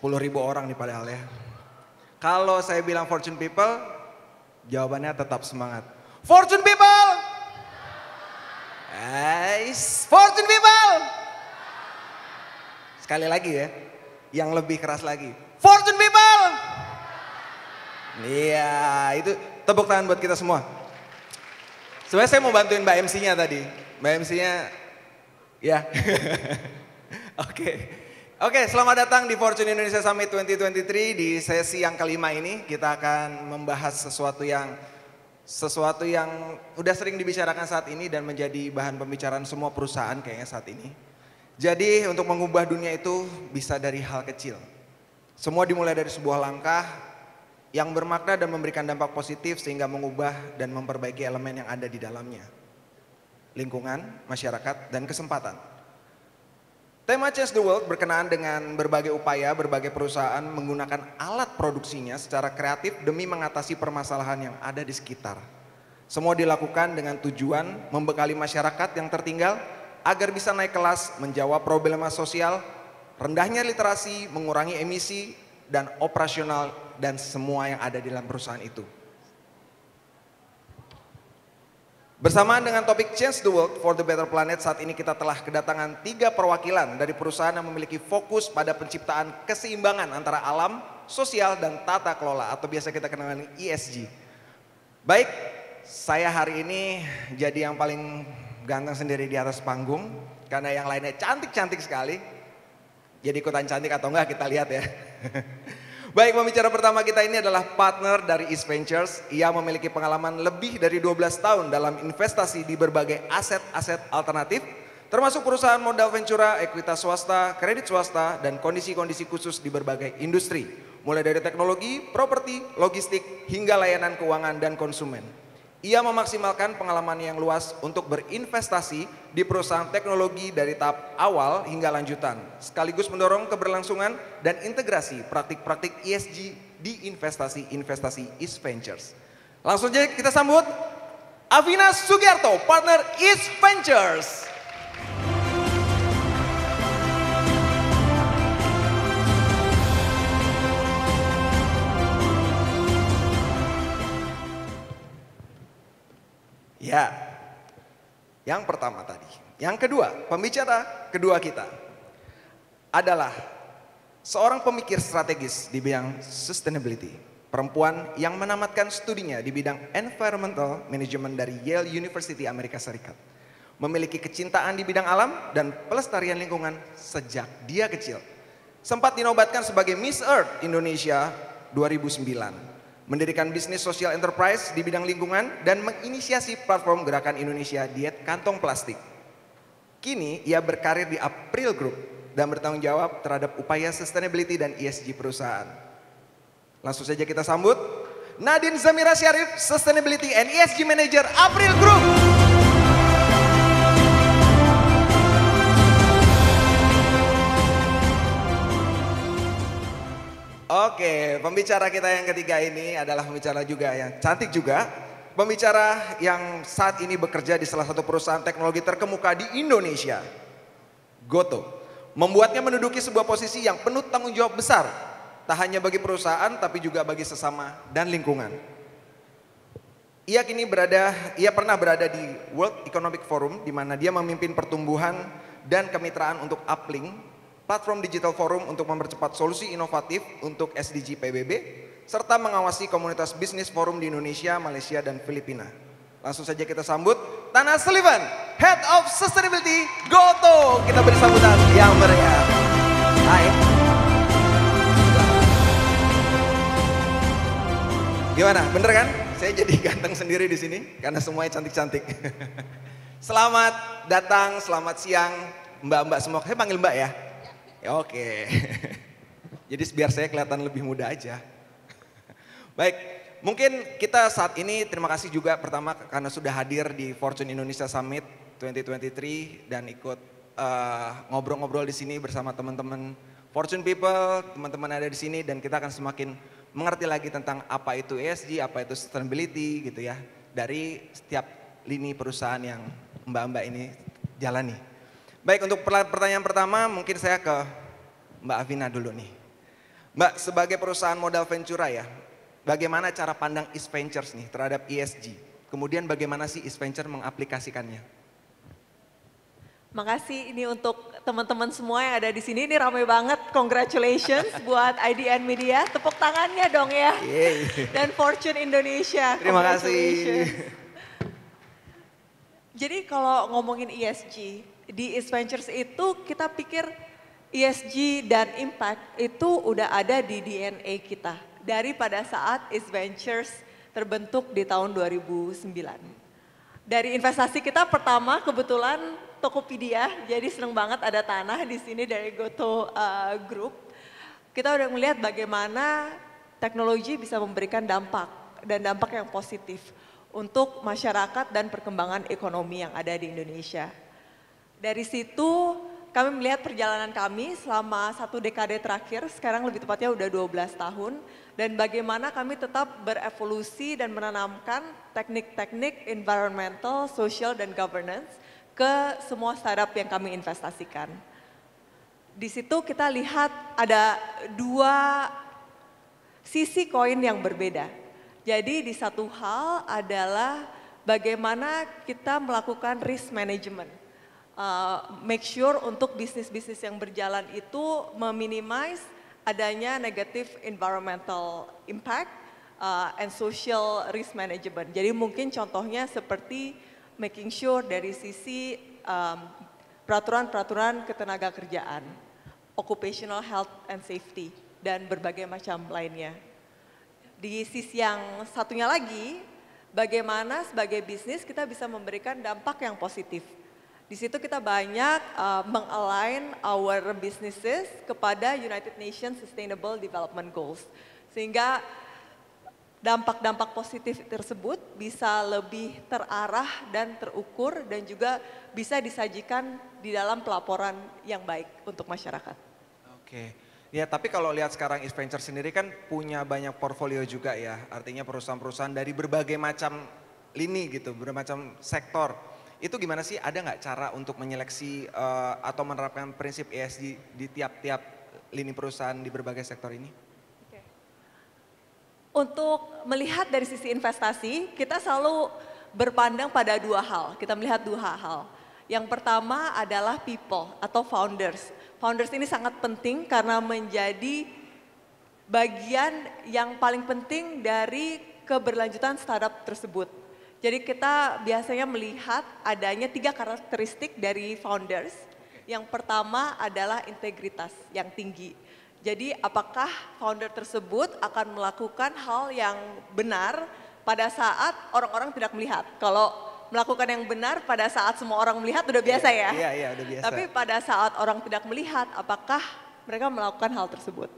10.000 orang nih padahal ya. Kalau saya bilang Fortune People, jawabannya tetap semangat. Fortune People! Guys, Fortune People! Sekali lagi ya, yang lebih keras lagi. Fortune People! Iya, itu tepuk tangan buat kita semua. Sebenarnya saya mau bantuin Mbak MC-nya tadi. Mbak MC-nya, ya. Oke, selamat datang di Fortune Indonesia Summit 2023. Di sesi yang kelima ini kita akan membahas sesuatu yang udah sering dibicarakan saat ini dan menjadi bahan pembicaraan semua perusahaan kayaknya saat ini. Jadi untuk mengubah dunia itu bisa dari hal kecil. Semua dimulai dari sebuah langkah yang bermakna dan memberikan dampak positif sehingga mengubah dan memperbaiki elemen yang ada di dalamnya. Lingkungan, masyarakat, dan kesempatan. Tema Change the World berkenaan dengan berbagai upaya, berbagai perusahaan menggunakan alat produksinya secara kreatif demi mengatasi permasalahan yang ada di sekitar. Semua dilakukan dengan tujuan membekali masyarakat yang tertinggal agar bisa naik kelas, menjawab problema sosial, rendahnya literasi, mengurangi emisi, dan operasional dan semua yang ada di dalam perusahaan itu. Bersamaan dengan topik Change the World for the Better Planet, saat ini kita telah kedatangan 3 perwakilan dari perusahaan yang memiliki fokus pada penciptaan keseimbangan antara alam, sosial, dan tata kelola atau biasa kita kenal dengan ESG. Baik, saya hari ini jadi yang paling ganteng sendiri di atas panggung karena yang lainnya cantik-cantik sekali. Jadi ikutan cantik atau enggak kita lihat ya. Baik, pembicara pertama kita ini adalah partner dari East Ventures. Ia memiliki pengalaman lebih dari 12 tahun dalam investasi di berbagai aset-aset alternatif, termasuk perusahaan modal ventura, ekuitas swasta, kredit swasta, dan kondisi-kondisi khusus di berbagai industri. Mulai dari teknologi, properti, logistik, hingga layanan keuangan dan konsumen. Ia memaksimalkan pengalaman yang luas untuk berinvestasi di perusahaan teknologi dari tahap awal hingga lanjutan, sekaligus mendorong keberlangsungan dan integrasi praktik-praktik ESG di investasi-investasi East Ventures. Langsung aja kita sambut Avina Sugiarto, partner East Ventures. Ya, yang pertama tadi. Yang kedua, pembicara kedua kita adalah seorang pemikir strategis di bidang sustainability. Perempuan yang menamatkan studinya di bidang environmental management dari Yale University Amerika Serikat. Memiliki kecintaan di bidang alam dan pelestarian lingkungan sejak dia kecil. Sempat dinobatkan sebagai Miss Earth Indonesia 2009. Mendirikan bisnis sosial enterprise di bidang lingkungan dan menginisiasi platform Gerakan Indonesia Diet Kantong Plastik. Kini ia berkarir di April Group dan bertanggung jawab terhadap upaya sustainability dan ESG perusahaan. Langsung saja kita sambut Nadine Zamira Syarif, Sustainability and ESG Manager April Group. Oke, pembicara kita yang ketiga ini adalah pembicara juga yang cantik juga. Pembicara yang saat ini bekerja di salah satu perusahaan teknologi terkemuka di Indonesia, Goto. Membuatnya menduduki sebuah posisi yang penuh tanggung jawab besar. Tak hanya bagi perusahaan tapi juga bagi sesama dan lingkungan. Ia pernah berada di World Economic Forum di mana dia memimpin pertumbuhan dan kemitraan untuk Uplink, platform digital forum untuk mempercepat solusi inovatif untuk SDG PBB, serta mengawasi komunitas bisnis forum di Indonesia, Malaysia, dan Filipina. Langsung saja kita sambut Tana Sullivan, Head of Sustainability Goto. Kita beri sambutan yang meriah. Hai. Gimana, bener kan? Saya jadi ganteng sendiri di sini karena semuanya cantik-cantik. Selamat datang, selamat siang, mbak-mbak semua. Saya panggil mbak ya. Oke, jadi biar saya kelihatan lebih muda aja. Baik, mungkin kita saat ini terima kasih juga pertama karena sudah hadir di Fortune Indonesia Summit 2023 dan ikut ngobrol-ngobrol di sini bersama teman-teman Fortune People, teman-teman ada di sini dan kita akan semakin mengerti lagi tentang apa itu ESG, apa itu sustainability gitu ya dari setiap lini perusahaan yang mbak-mbak ini jalani. Baik, untuk pertanyaan pertama mungkin saya ke Mbak Avina dulu nih. Mbak, sebagai perusahaan modal Ventura ya, bagaimana cara pandang East Ventures nih terhadap ESG? Kemudian bagaimana sih East Venture mengaplikasikannya? Makasih ini untuk teman-teman semua yang ada di sini, ini ramai banget, congratulations buat IDN Media, tepuk tangannya dong ya. Yeay. Dan Fortune Indonesia, Terima kasih. Jadi kalau ngomongin ESG, di East Ventures itu kita pikir ESG dan impact itu udah ada di DNA kita. Dari pada saat East Ventures terbentuk di tahun 2009. Dari investasi kita pertama kebetulan Tokopedia, jadi seneng banget ada tanah di sini dari Goto Group. Kita udah melihat bagaimana teknologi bisa memberikan dampak dan dampak yang positif untuk masyarakat dan perkembangan ekonomi yang ada di Indonesia. Dari situ kami melihat perjalanan kami selama 1 dekade terakhir, sekarang lebih tepatnya udah 12 tahun, dan bagaimana kami tetap berevolusi dan menanamkan teknik-teknik environmental, social, dan governance ke semua startup yang kami investasikan. Di situ kita lihat ada 2 sisi koin yang berbeda. Jadi di satu hal adalah bagaimana kita melakukan risk management. Make sure untuk bisnis-bisnis yang berjalan itu meminimize adanya negative environmental impact and social risk management. Jadi mungkin contohnya seperti making sure dari sisi peraturan-peraturan ketenaga kerjaan, occupational health and safety, dan berbagai macam lainnya. Di sisi yang satunya lagi, bagaimana sebagai bisnis kita bisa memberikan dampak yang positif. Di situ kita banyak mengalign our businesses kepada United Nations Sustainable Development Goals. Sehingga dampak-dampak positif tersebut bisa lebih terarah dan terukur dan juga bisa disajikan di dalam pelaporan yang baik untuk masyarakat. Oke, ya tapi kalau lihat sekarang East Venture sendiri kan punya banyak portfolio juga ya, artinya perusahaan-perusahaan dari berbagai macam lini gitu, berbagai macam sektor. Itu gimana sih, ada nggak cara untuk menyeleksi atau menerapkan prinsip ESG di tiap-tiap lini perusahaan di berbagai sektor ini? Untuk melihat dari sisi investasi, kita selalu berpandang pada 2 hal. Kita melihat 2 hal. Yang pertama adalah people atau founders. Founders ini sangat penting karena menjadi bagian yang paling penting dari keberlanjutan startup tersebut. Jadi kita biasanya melihat adanya 3 karakteristik dari founders. Yang pertama adalah integritas yang tinggi. Jadi apakah founder tersebut akan melakukan hal yang benar pada saat orang-orang tidak melihat. Kalau melakukan yang benar pada saat semua orang melihat udah biasa ya. Iya, udah biasa. Tapi pada saat orang tidak melihat, apakah mereka melakukan hal tersebut.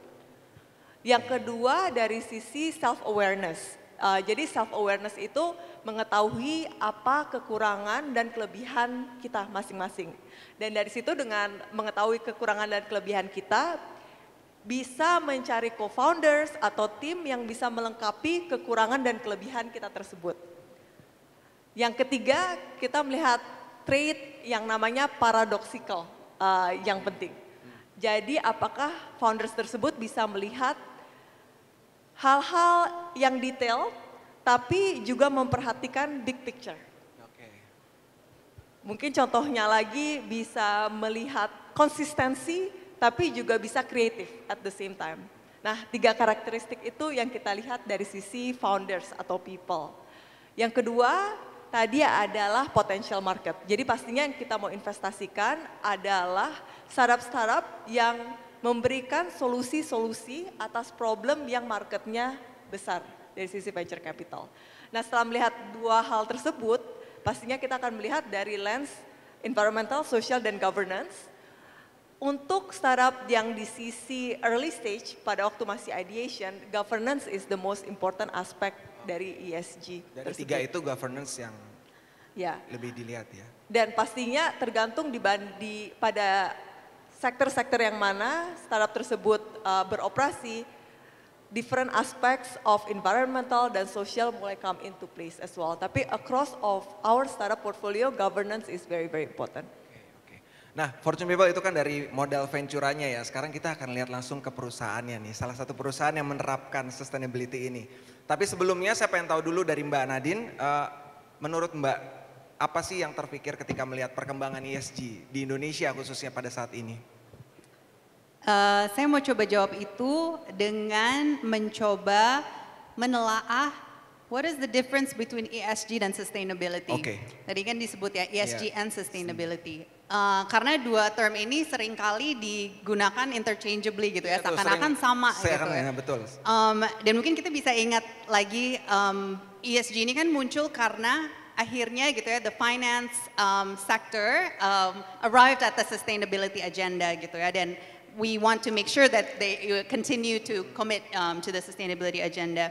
Yang kedua dari sisi self-awareness. Jadi self-awareness itu mengetahui apa kekurangan dan kelebihan kita masing-masing. Dan dari situ dengan mengetahui kekurangan dan kelebihan kita, bisa mencari co-founders atau tim yang bisa melengkapi kekurangan dan kelebihan kita tersebut. Yang ketiga, kita melihat trait yang namanya paradoxical yang penting. Jadi apakah founders tersebut bisa melihat hal-hal yang detail tapi juga memperhatikan big picture. Mungkin contohnya lagi bisa melihat konsistensi tapi juga bisa kreatif at the same time. Nah, 3 karakteristik itu yang kita lihat dari sisi founders atau people. Yang kedua, tadi adalah potential market. Jadi pastinya yang kita mau investasikan adalah startup-startup yang memberikan solusi-solusi atas problem yang marketnya besar dari sisi venture capital. Nah, setelah melihat 2 hal tersebut, pastinya kita akan melihat dari lens environmental, social, dan governance. Untuk startup yang di sisi early stage pada waktu masih ideation, governance is the most important aspect dari ESG. Dari 3 itu governance yang lebih dilihat ya. Dan pastinya tergantung pada sektor-sektor yang mana startup tersebut beroperasi, different aspects of environmental dan social mulai come into place as well. Tapi across of our startup portfolio, governance is very, very important. Nah, Fortune People itu kan dari modal venturanya ya. Sekarang kita akan lihat langsung ke perusahaannya nih. Salah satu perusahaan yang menerapkan sustainability ini. Tapi sebelumnya saya pengen tahu dulu dari Mbak Nadine, menurut Mbak, apa sih yang terpikir ketika melihat perkembangan ESG di Indonesia khususnya pada saat ini? Saya mau coba jawab itu dengan mencoba menelaah what is the difference between ESG dan sustainability. Oke. Tadi kan disebut ya ESG Yeah. and sustainability. Karena dua term ini seringkali digunakan interchangeably gitu ya, Iya tuh, seakan-akan sering sama saya gitu kan, ya. ya, betul. Dan mungkin kita bisa ingat lagi ESG ini kan muncul karena akhirnya gitu ya, the finance sector arrived at the sustainability agenda gitu ya, dan we want to make sure that they continue to commit to the sustainability agenda.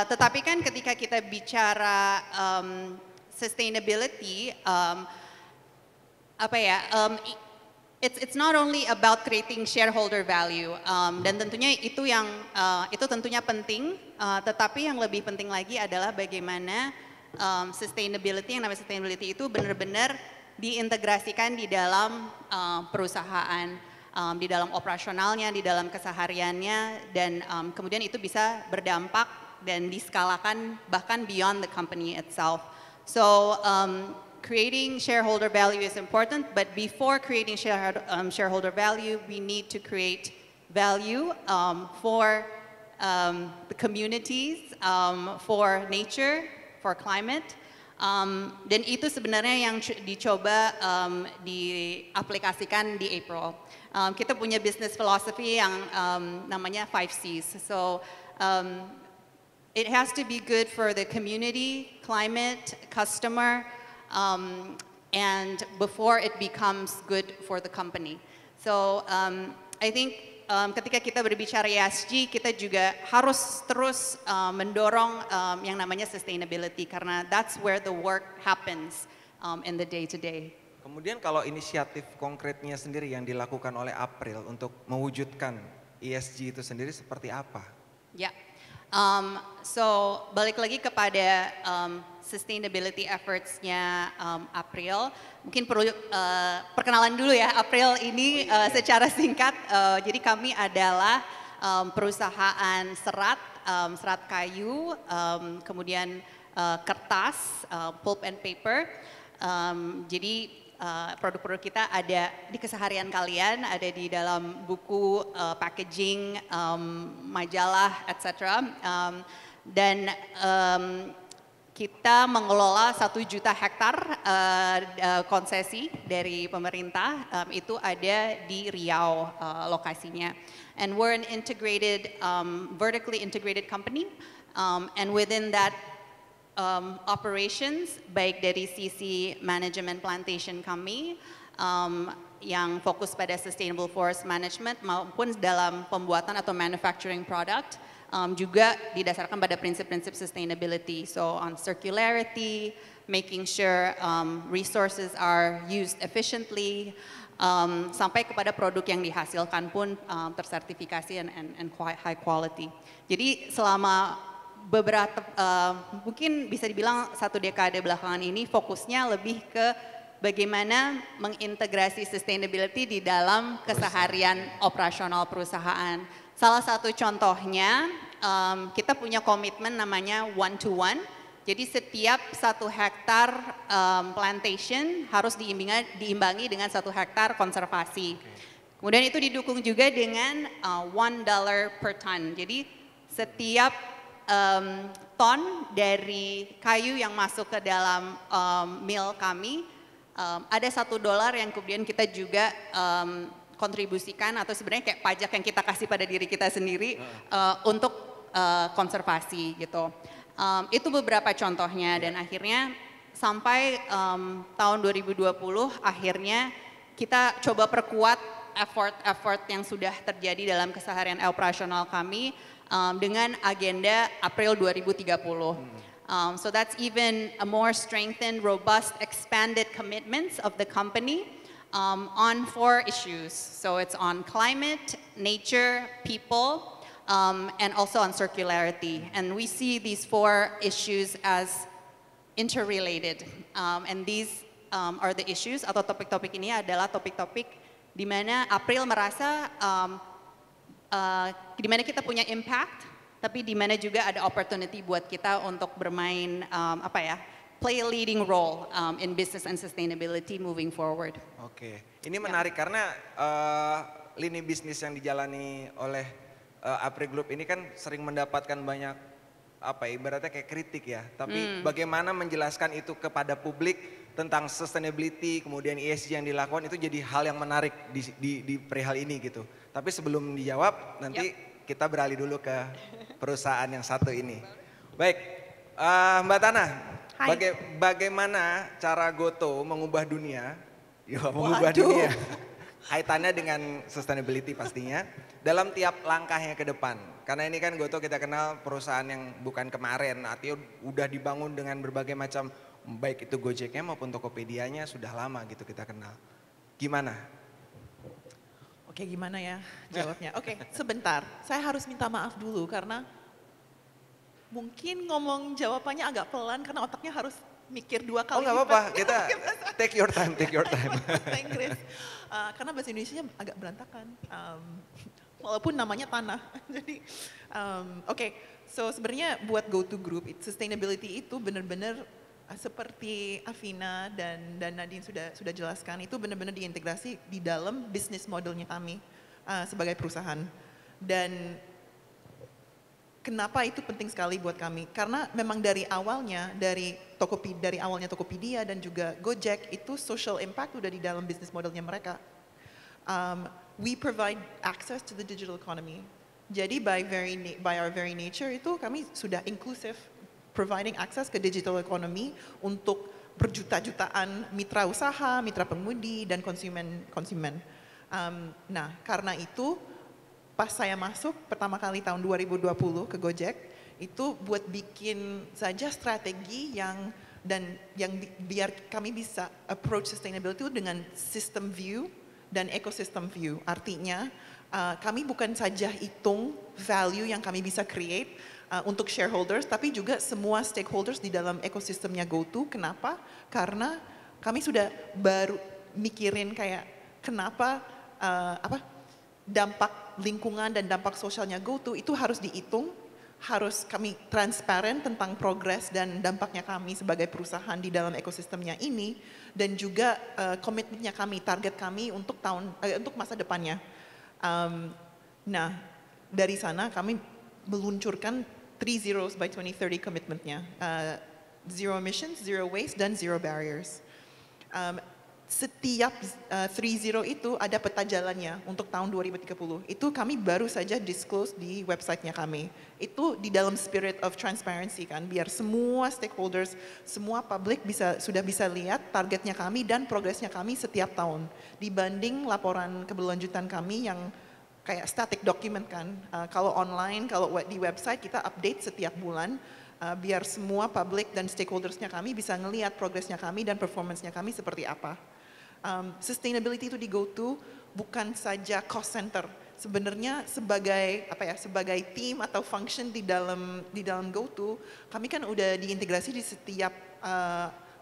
Tetapi kan ketika kita bicara sustainability, it's not only about creating shareholder value, dan tentunya itu yang itu tentunya penting, tetapi yang lebih penting lagi adalah bagaimana sustainability, yang namanya sustainability itu benar-benar diintegrasikan di dalam perusahaan, di dalam operasionalnya, di dalam kesehariannya, dan kemudian itu bisa berdampak dan diskalakan bahkan beyond the company itself. So creating shareholder value is important, but before creating shareholder value, we need to create value for the communities, for nature, for climate. Dan itu sebenarnya yang dicoba diaplikasikan di April. Kita punya business philosophy yang namanya 5Cs. So it has to be good for the community, climate, customer, and before it becomes good for the company. So I think ketika kita berbicara ESG, kita juga harus terus mendorong yang namanya sustainability, karena that's where the work happens in the day-to-day. Kemudian kalau inisiatif konkretnya sendiri yang dilakukan oleh April untuk mewujudkan ESG itu sendiri seperti apa? Ya, so balik lagi kepada sustainability efforts-nya April. Mungkin perlu perkenalan dulu ya, April ini secara singkat. Jadi kami adalah perusahaan serat kayu, kemudian kertas, pulp and paper. Jadi produk-produk kita ada di keseharian kalian, ada di dalam buku, packaging, majalah, etc. Dan kita mengelola 1 juta hektar konsesi dari pemerintah, itu ada di Riau lokasinya. And we're an integrated, vertically integrated company, and within that operations, baik dari sisi manajemen plantation kami, yang fokus pada sustainable forest management maupun dalam pembuatan atau manufacturing product, juga didasarkan pada prinsip-prinsip sustainability. So on circularity, making sure resources are used efficiently, sampai kepada produk yang dihasilkan pun tersertifikasi and high quality. Jadi selama beberapa, mungkin bisa dibilang 1 dekade belakangan ini fokusnya lebih ke bagaimana mengintegrasi sustainability di dalam keseharian operasional perusahaan. Salah satu contohnya, kita punya komitmen namanya 1-to-1. Jadi setiap 1 hektar plantation harus diimbangi dengan 1 hektar konservasi. Kemudian itu didukung juga dengan $1 per ton. Jadi setiap ton dari kayu yang masuk ke dalam mill kami, ada $1 yang kemudian kita juga kontribusikan, atau sebenarnya kayak pajak yang kita kasih pada diri kita sendiri untuk konservasi gitu. Itu beberapa contohnya, dan akhirnya sampai tahun 2020 akhirnya kita coba perkuat effort yang sudah terjadi dalam keseharian operasional kami dengan agenda April 2030. So that's even a more strengthened, robust, expanded commitments of the company on 4 issues. So it's on climate, nature, people, and also on circularity. And we see these 4 issues as interrelated. And these are the issues atau topik-topik ini adalah topik-topik di mana April merasa di mana kita punya impact, tapi di mana juga ada opportunity buat kita untuk bermain play a leading role in business and sustainability moving forward. Oke, ini menarik karena lini bisnis yang dijalani oleh April Group ini kan sering mendapatkan banyak ibaratnya kayak kritik ya. Tapi bagaimana menjelaskan itu kepada publik tentang sustainability, kemudian ESG yang dilakukan itu jadi hal yang menarik di perihal ini gitu. Tapi sebelum dijawab nanti kita beralih dulu ke perusahaan yang satu ini. Baik, Mbak Tana, bagaimana cara Gotoh mengubah dunia? Mengubah dunia. Kaitannya dengan sustainability pastinya dalam tiap langkahnya ke depan. Karena ini kan Gotoh kita kenal perusahaan yang bukan kemarin, artinya udah dibangun dengan berbagai macam, baik itu Gojeknya maupun Tokopedia-nya sudah lama gitu kita kenal. Gimana? Oke, gimana ya jawabnya? Oke, sebentar. Saya harus minta maaf dulu karena mungkin ngomong jawabannya agak pelan karena otaknya harus mikir 2 kali. Oh nggak apa-apa, kita take your time. Bahasa Inggris. Karena bahasa Indonesia agak berantakan. Walaupun namanya tanah. Jadi, so sebenarnya buat GoTo Group, sustainability itu benar-benar seperti Afina dan Nadine sudah jelaskan, itu benar-benar diintegrasi di dalam bisnis modelnya kami sebagai perusahaan. Dan kenapa itu penting sekali buat kami? Karena memang dari awalnya Tokopedia dan juga Gojek itu social impact udah di dalam bisnis modelnya mereka. We provide access to the digital economy. Jadi by our very nature itu kami sudah inklusif, providing access ke digital economy untuk berjuta-jutaan mitra usaha, mitra pengemudi, dan konsumen. Nah, karena itu pas saya masuk pertama kali tahun 2020 ke Gojek, itu buat bikin saja strategi yang biar kami bisa approach sustainability itu dengan system view dan ecosystem view. Artinya kami bukan saja hitung value yang kami bisa create untuk shareholders, tapi juga semua stakeholders di dalam ekosistemnya GoTo. Kenapa? Karena kami sudah baru mikirin kayak kenapa dampak lingkungan dan dampak sosialnya GoTo itu harus dihitung, harus kami transparan tentang progres dan dampaknya kami sebagai perusahaan di dalam ekosistemnya ini, dan juga komitmennya kami, target kami untuk untuk masa depannya. Nah, dari sana kami meluncurkan 3 zeros by 2030 komitmennya, zero emissions, zero waste, dan zero barriers. Setiap 3-0 itu ada peta jalannya untuk tahun 2030. Itu kami baru saja disclose di websitenya kami. Itu di dalam spirit of transparency kan, biar semua stakeholders, semua publik sudah bisa lihat targetnya kami dan progresnya kami setiap tahun. Dibanding laporan keberlanjutan kami yang kayak static document kan. Kalau online, kalau di website kita update setiap bulan. Biar semua publik dan stakeholdersnya kami bisa ngelihat progresnya kami dan performance-nya kami seperti apa. Sustainability itu di GoTo bukan saja cost center. Sebenarnya sebagai team atau function di dalam GoTo, kami kan udah diintegrasi di setiap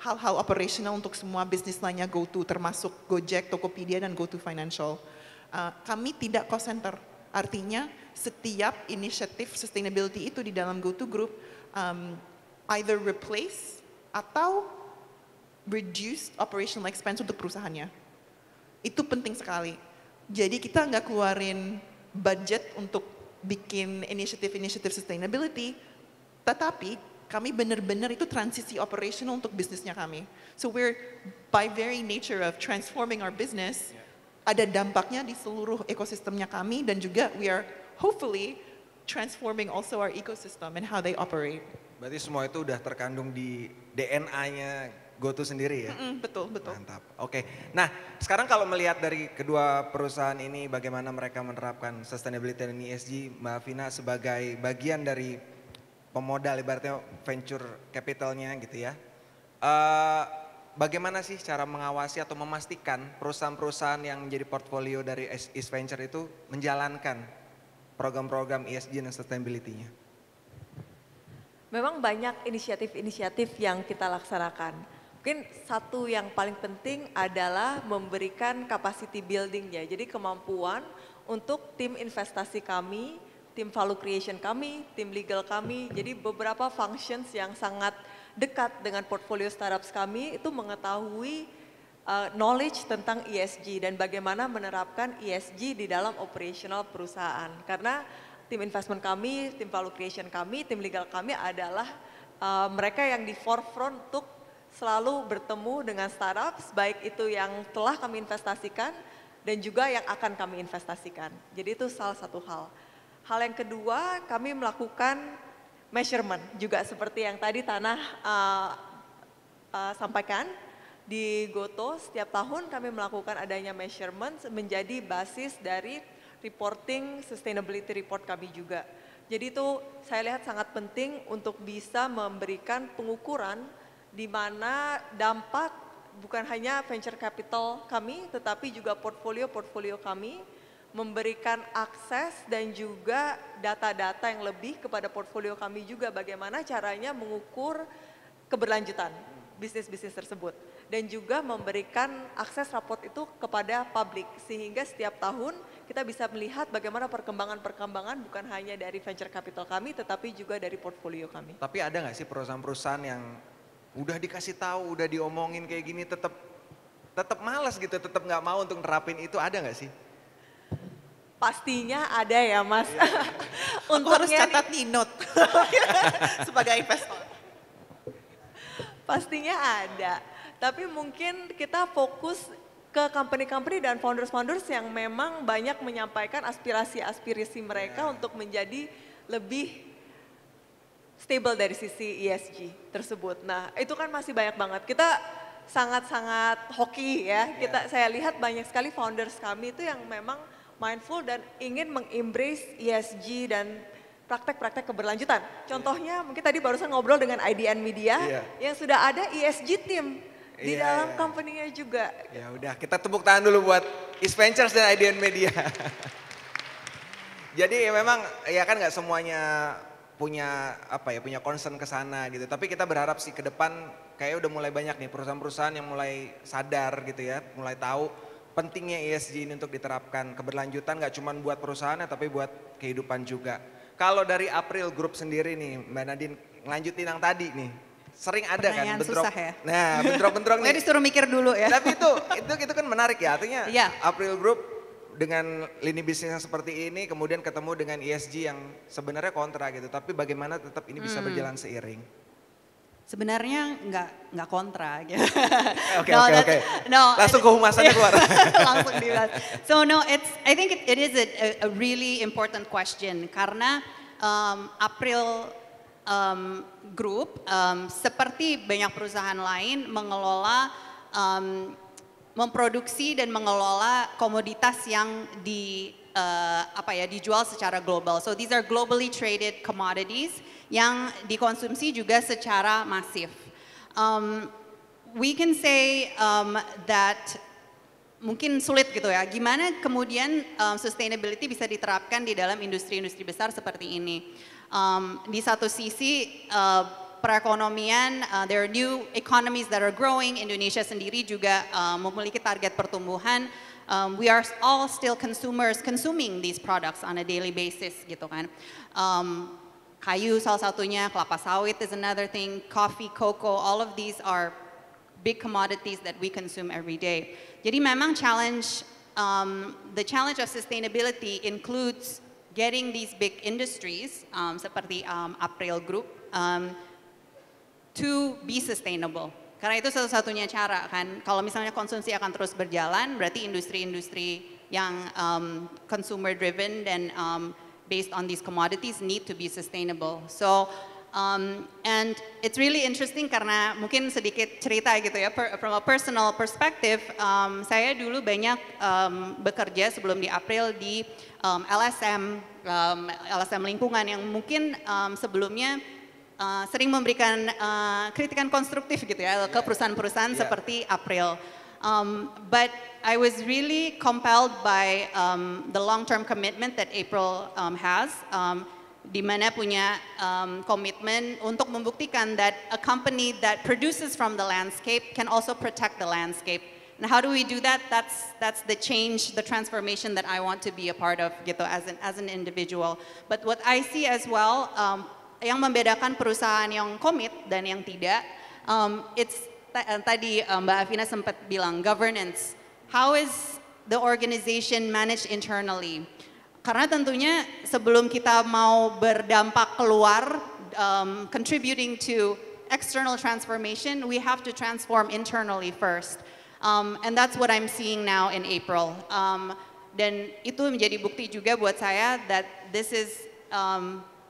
hal-hal operational untuk semua bisnis lainnya GoTo, termasuk Gojek, Tokopedia, dan GoTo Financial. Kami tidak cost center. Artinya setiap inisiatif sustainability itu di dalam GoTo Group either replace atau reduce operational expense untuk perusahaannya. Itu penting sekali. Jadi kita nggak keluarin budget untuk bikin inisiatif sustainability, tetapi kami benar-benar itu transisi operational untuk bisnisnya kami. So we're by very nature of transforming our business, ada dampaknya di seluruh ekosistemnya kami, dan juga we are hopefully transforming also our ecosystem and how they operate. Berarti semua itu udah terkandung di DNA-nya GoTo sendiri ya? Betul. Mantap. Oke. Nah, sekarang kalau melihat dari kedua perusahaan ini bagaimana mereka menerapkan sustainability dan ESG, Mbak Vina sebagai bagian dari pemodal ibaratnya venture capitalnya gitu ya. Bagaimana sih cara mengawasi atau memastikan perusahaan-perusahaan yang menjadi portfolio dari East Venture itu menjalankan program-program ESG dan sustainability-nya? Memang banyak inisiatif-inisiatif yang kita laksanakan. Mungkin satu yang paling penting adalah memberikan capacity building-nya. Jadi kemampuan untuk tim investasi kami, tim value creation kami, tim legal kami. Jadi beberapa functions yang sangat dekat dengan portfolio startups kami itu mengetahui knowledge tentang ESG dan bagaimana menerapkan ESG di dalam operational perusahaan. Karena tim investment kami, tim value creation kami, tim legal kami adalah mereka yang di forefront untuk selalu bertemu dengan startups, baik itu yang telah kami investasikan dan juga yang akan kami investasikan. Jadi itu salah satu hal. Hal yang kedua, kami melakukan measurement, juga seperti yang tadi Tanah sampaikan. Di Gotoh setiap tahun kami melakukan adanya measurement menjadi basis dari reporting sustainability report kami juga. Jadi itu saya lihat sangat penting untuk bisa memberikan pengukuran di mana dampak bukan hanya venture capital kami, tetapi juga portfolio-portfolio kami memberikan akses dan juga data-data yang lebih kepada portfolio kami juga bagaimana caranya mengukur keberlanjutan bisnis-bisnis tersebut. Dan juga memberikan akses raport itu kepada publik sehingga setiap tahun kita bisa melihat bagaimana perkembangan-perkembangan bukan hanya dari venture capital kami tetapi juga dari portfolio kami. Tapi ada nggak sih perusahaan-perusahaan yang udah dikasih tahu, udah diomongin kayak gini tetap malas gitu, tetap nggak mau untuk nerapin itu, ada nggak sih? Pastinya ada ya Mas. Aku harus catat nih note sebagai investor. Pastinya ada, tapi mungkin kita fokus ke company-company dan founders-founders yang memang banyak menyampaikan aspirasi-aspirasi mereka untuk menjadi lebih stable dari sisi ESG tersebut. Nah, itu kan masih banyak banget. Kita sangat-sangat hoki ya. Saya lihat banyak sekali founders kami itu yang memang mindful dan ingin mengembrace ESG dan praktek-praktek keberlanjutan. Contohnya mungkin tadi barusan ngobrol dengan IDN Media yang sudah ada ESG team di dalam company-nya juga. Ya udah, kita tepuk tangan dulu buat East Ventures dan IDN Media. Jadi memang ya kan nggak semuanya punya punya concern ke sana gitu. Tapi kita berharap sih ke depan kayak udah mulai banyak nih perusahaan-perusahaan yang mulai sadar gitu ya, mulai tahu pentingnya ESG ini untuk diterapkan keberlanjutan nggak cuma buat perusahaannya tapi buat kehidupan juga. Kalau dari April Group sendiri nih, Mbak Nadine lanjutin yang tadi nih. Sering ada pertanyaan kan bentrok. Susah ya? Nah, bentrok-bentrok nih. Disuruh mikir dulu ya. Tapi itu kan menarik ya. Artinya April Group dengan lini bisnis yang seperti ini kemudian ketemu dengan ESG yang sebenarnya kontra gitu. Tapi bagaimana tetap ini bisa berjalan seiring? Sebenarnya nggak kontra gitu. Oke. Langsung kehumasannya keluar. Langsung dibahas. So no, I think it is a really important question karena April Group seperti banyak perusahaan lain mengelola memproduksi dan mengelola komoditas yang dijual secara global. So these are globally traded commodities yang dikonsumsi juga secara masif. We can say that mungkin sulit gitu ya. Gimana kemudian sustainability bisa diterapkan di dalam industri-industri besar seperti ini? Di satu sisi perekonomian, there are new economies that are growing. Indonesia sendiri juga memiliki target pertumbuhan. We are all still consumers consuming these products on a daily basis gitu kan. Kayu salah satunya, kelapa sawit is another thing, coffee, cocoa, all of these are big commodities that we consume every day. Jadi memang the challenge of sustainability includes getting these big industries seperti April Group to be sustainable. Karena itu satu-satunya cara kan, kalau misalnya konsumsi akan terus berjalan, berarti industri-industri yang consumer driven dan based on these commodities need to be sustainable. So, and it's really interesting karena mungkin sedikit cerita gitu ya, from a personal perspective, saya dulu banyak bekerja sebelum di April di LSM lingkungan yang mungkin sebelumnya sering memberikan kritikan konstruktif gitu ya ke perusahaan-perusahaan seperti April. But I was really compelled by the long-term commitment that April has. di mana punya komitmen untuk membuktikan that a company that produces from the landscape can also protect the landscape. And how do we do that? That's the change, the transformation that I want to be a part of gitu as an individual. But what I see as well, yang membedakan perusahaan yang komit dan yang tidak, it's tadi Mbak Afina sempat bilang governance. How is the organization managed internally? Karena tentunya sebelum kita mau berdampak keluar, contributing to external transformation, we have to transform internally first. And that's what I'm seeing now in April. Dan itu menjadi bukti juga buat saya that this is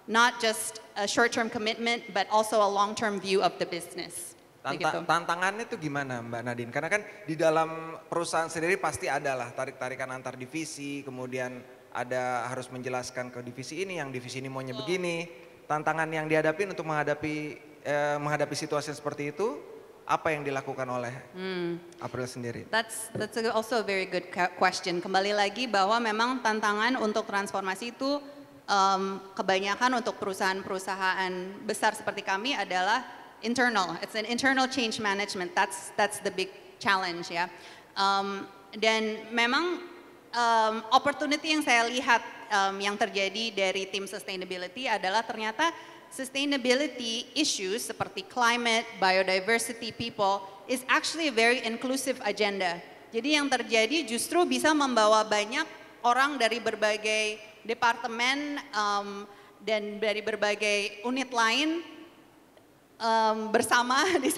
not just a short-term commitment, but also a long-term view of the business. Tantangannya itu gimana Mbak Nadine? Karena kan di dalam perusahaan sendiri pasti ada lah tarik-tarikan antar divisi, kemudian ada harus menjelaskan ke divisi ini, yang divisi ini maunya begini. Tantangan yang dihadapi untuk menghadapi situasi seperti itu, apa yang dilakukan oleh April sendiri? That's also a very good question. Kembali lagi bahwa memang tantangan untuk transformasi itu kebanyakan untuk perusahaan-perusahaan besar seperti kami adalah internal. It's an internal change management. That's the big challenge ya. Dan memang opportunity yang saya lihat yang terjadi dari tim sustainability adalah ternyata sustainability issues seperti climate, biodiversity, people is actually a very inclusive agenda. Jadi yang terjadi justru bisa membawa banyak orang dari berbagai departemen dan dari berbagai unit lain bersama di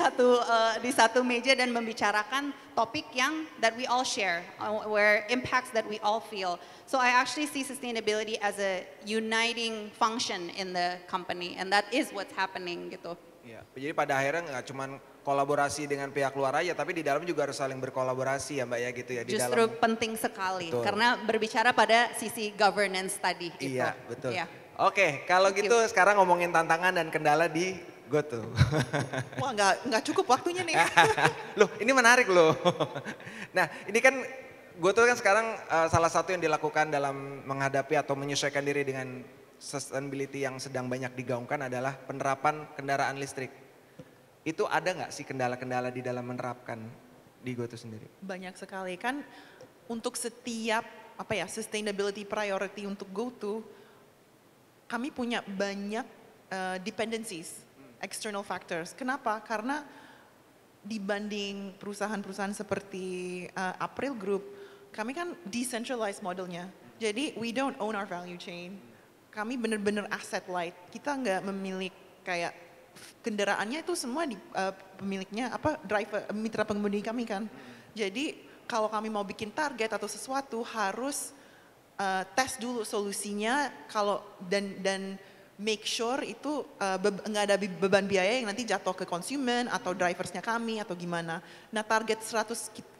satu meja dan membicarakan topik yang that we all share, where impacts that we all feel. So I actually see sustainability as a uniting function in the company, and that is what's happening gitu. Ya, jadi pada akhirnya nggak cuma kolaborasi dengan pihak luar aja, tapi di dalam juga harus saling berkolaborasi ya Mbak ya gitu ya. Justru penting sekali, betul. Karena berbicara pada sisi governance tadi. Iya, gitu. betul. Ya. Oke, kalau gitu sekarang ngomongin tantangan dan kendala di GoTo. Wah nggak cukup waktunya nih. Loh ini menarik loh. Nah ini kan GoTo kan sekarang salah satu yang dilakukan dalam menghadapi atau menyesuaikan diri dengan sustainability yang sedang banyak digaungkan adalah penerapan kendaraan listrik. Itu ada nggak sih kendala-kendala di dalam menerapkan di GoTo sendiri? Banyak sekali kan untuk setiap sustainability priority untuk GoTo, kami punya banyak dependencies, external factors. Kenapa? Karena dibanding perusahaan-perusahaan seperti April Group, kami kan decentralized modelnya. Jadi we don't own our value chain. Kami benar-benar asset light. Kita nggak memiliki kayak kendaraannya itu semua di pemiliknya driver mitra pengemudi kami kan. Jadi kalau kami mau bikin target atau sesuatu harus tes dulu solusinya dan make sure itu nggak ada beban biaya yang nanti jatuh ke konsumen atau driversnya kami atau gimana. Nah target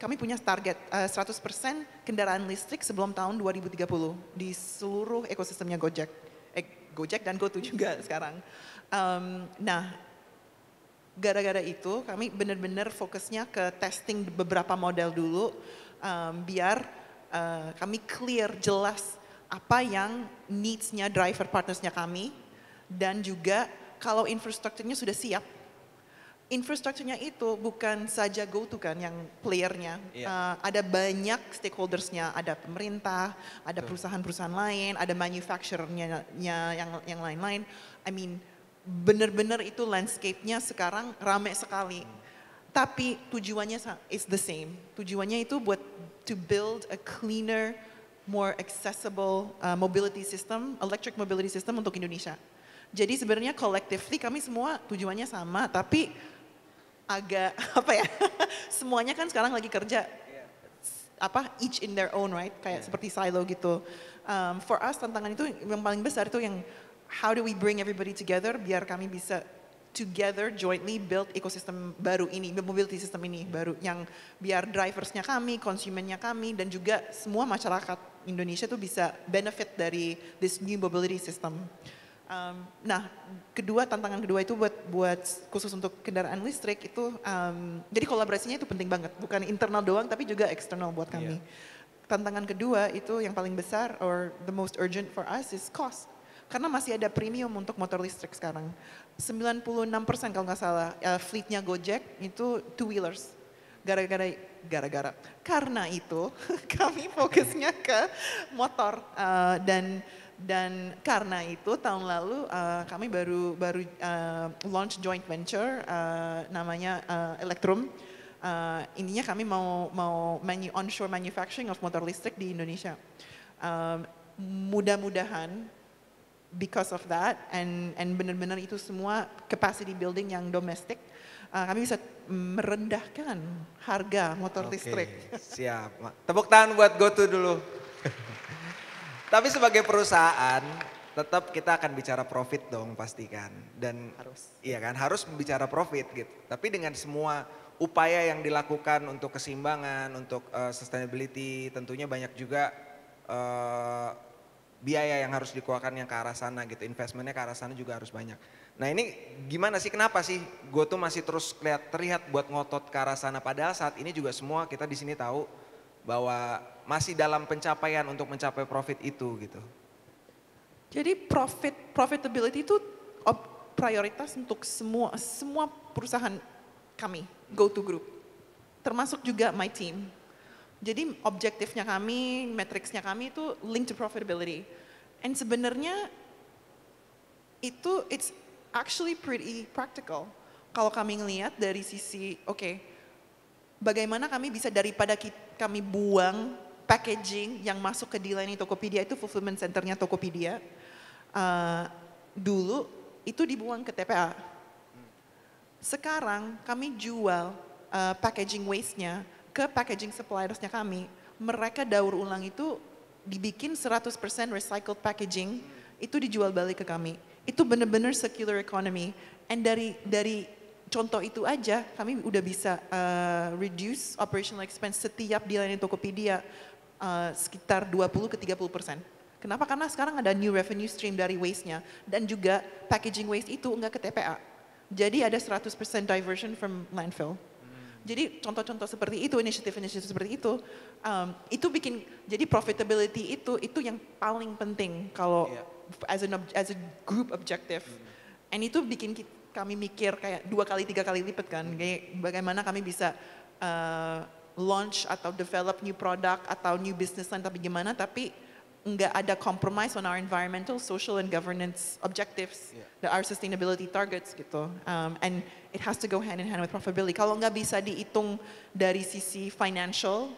kami punya target 100% kendaraan listrik sebelum tahun 2030 di seluruh ekosistemnya Gojek. Gojek dan GoTo juga sekarang. Nah gara-gara itu kami benar-benar fokusnya ke testing beberapa model dulu biar kami clear jelas apa yang needs-nya driver partnersnya kami. Dan juga kalau infrastrukturnya sudah siap, infrastrukturnya itu bukan saja GoTo kan yang playernya, ada banyak stakeholdersnya, ada pemerintah, ada perusahaan-perusahaan lain, ada manufacturernya yang lain-lain. I mean benar-benar itu landscape-nya sekarang rame sekali. Tapi tujuannya is the same. Tujuannya itu buat to build a cleaner, more accessible mobility system, electric mobility system untuk Indonesia. Jadi sebenarnya collectively kami semua tujuannya sama, tapi agak semuanya kan sekarang lagi kerja each in their own right, kayak seperti silo gitu. For us tantangan itu yang paling besar itu yang how do we bring everybody together biar kami bisa together jointly build ekosistem baru ini, mobility system ini baru yang biar driversnya kami, konsumennya kami dan juga semua masyarakat Indonesia tuh bisa benefit dari this new mobility system. Nah, tantangan kedua itu buat khusus untuk kendaraan listrik itu, jadi kolaborasinya itu penting banget, bukan internal doang tapi juga eksternal buat kami. Tantangan kedua itu yang paling besar or the most urgent for us is cost. Karena masih ada premium untuk motor listrik sekarang. 96% kalau nggak salah fleetnya Gojek itu two-wheelers. Karena itu kami fokusnya ke motor dan karena itu tahun lalu kami baru launch joint venture namanya Electrum. Intinya kami mau onshore manufacturing of motor listrik di Indonesia. Mudah-mudahan because of that and benar-benar itu semua capacity building yang domestik, kami bisa merendahkan harga motor listrik. Siap. Tepuk tangan buat GoTo dulu. Tapi sebagai perusahaan tetap kita akan bicara profit dong pastikan. Dan iya kan harus bicara profit gitu. Tapi dengan semua upaya yang dilakukan untuk keseimbangan, untuk sustainability, tentunya banyak juga biaya yang harus dikeluarkan yang ke arah sana gitu. Investmentnya ke arah sana juga harus banyak. Nah ini gimana sih, kenapa sih GoTo masih terus terlihat buat ngotot ke arah sana, padahal saat ini juga semua kita di sini tahu bahwa masih dalam pencapaian untuk mencapai profit itu gitu. Jadi profitability itu prioritas untuk semua perusahaan kami, GoTo Group, termasuk juga my team. Jadi objektifnya kami, metricsnya kami itu link to profitability. And sebenarnya itu it's actually pretty practical. Kalau kami ngelihat dari sisi, bagaimana kami bisa daripada kami buang packaging yang masuk ke D-Line Tokopedia, itu fulfillment centernya Tokopedia, dulu itu dibuang ke TPA. Sekarang kami jual packaging waste-nya ke packaging suppliersnya kami. Mereka daur ulang itu dibikin 100% recycled packaging, itu dijual balik ke kami. Itu benar-benar circular economy. And dari contoh itu aja kami udah bisa reduce operational expense setiap D-Line Tokopedia sekitar 20-30%. Kenapa? Karena sekarang ada new revenue stream dari waste-nya dan juga packaging waste itu enggak ke TPA. Jadi ada 100% diversion from landfill. Jadi contoh-contoh seperti itu, inisiatif-inisiatif seperti itu bikin, jadi profitability itu yang paling penting kalau as a group objective. And itu bikin kami mikir kayak 2 kali 3 kali lipat kan, kayak bagaimana kami bisa launch atau develop new product atau new business line, tapi gimana, tapi nggak ada compromise on our environmental, social, and governance objectives, our sustainability targets gitu. And it has to go hand in hand with profitability. Kalau nggak bisa dihitung dari sisi financial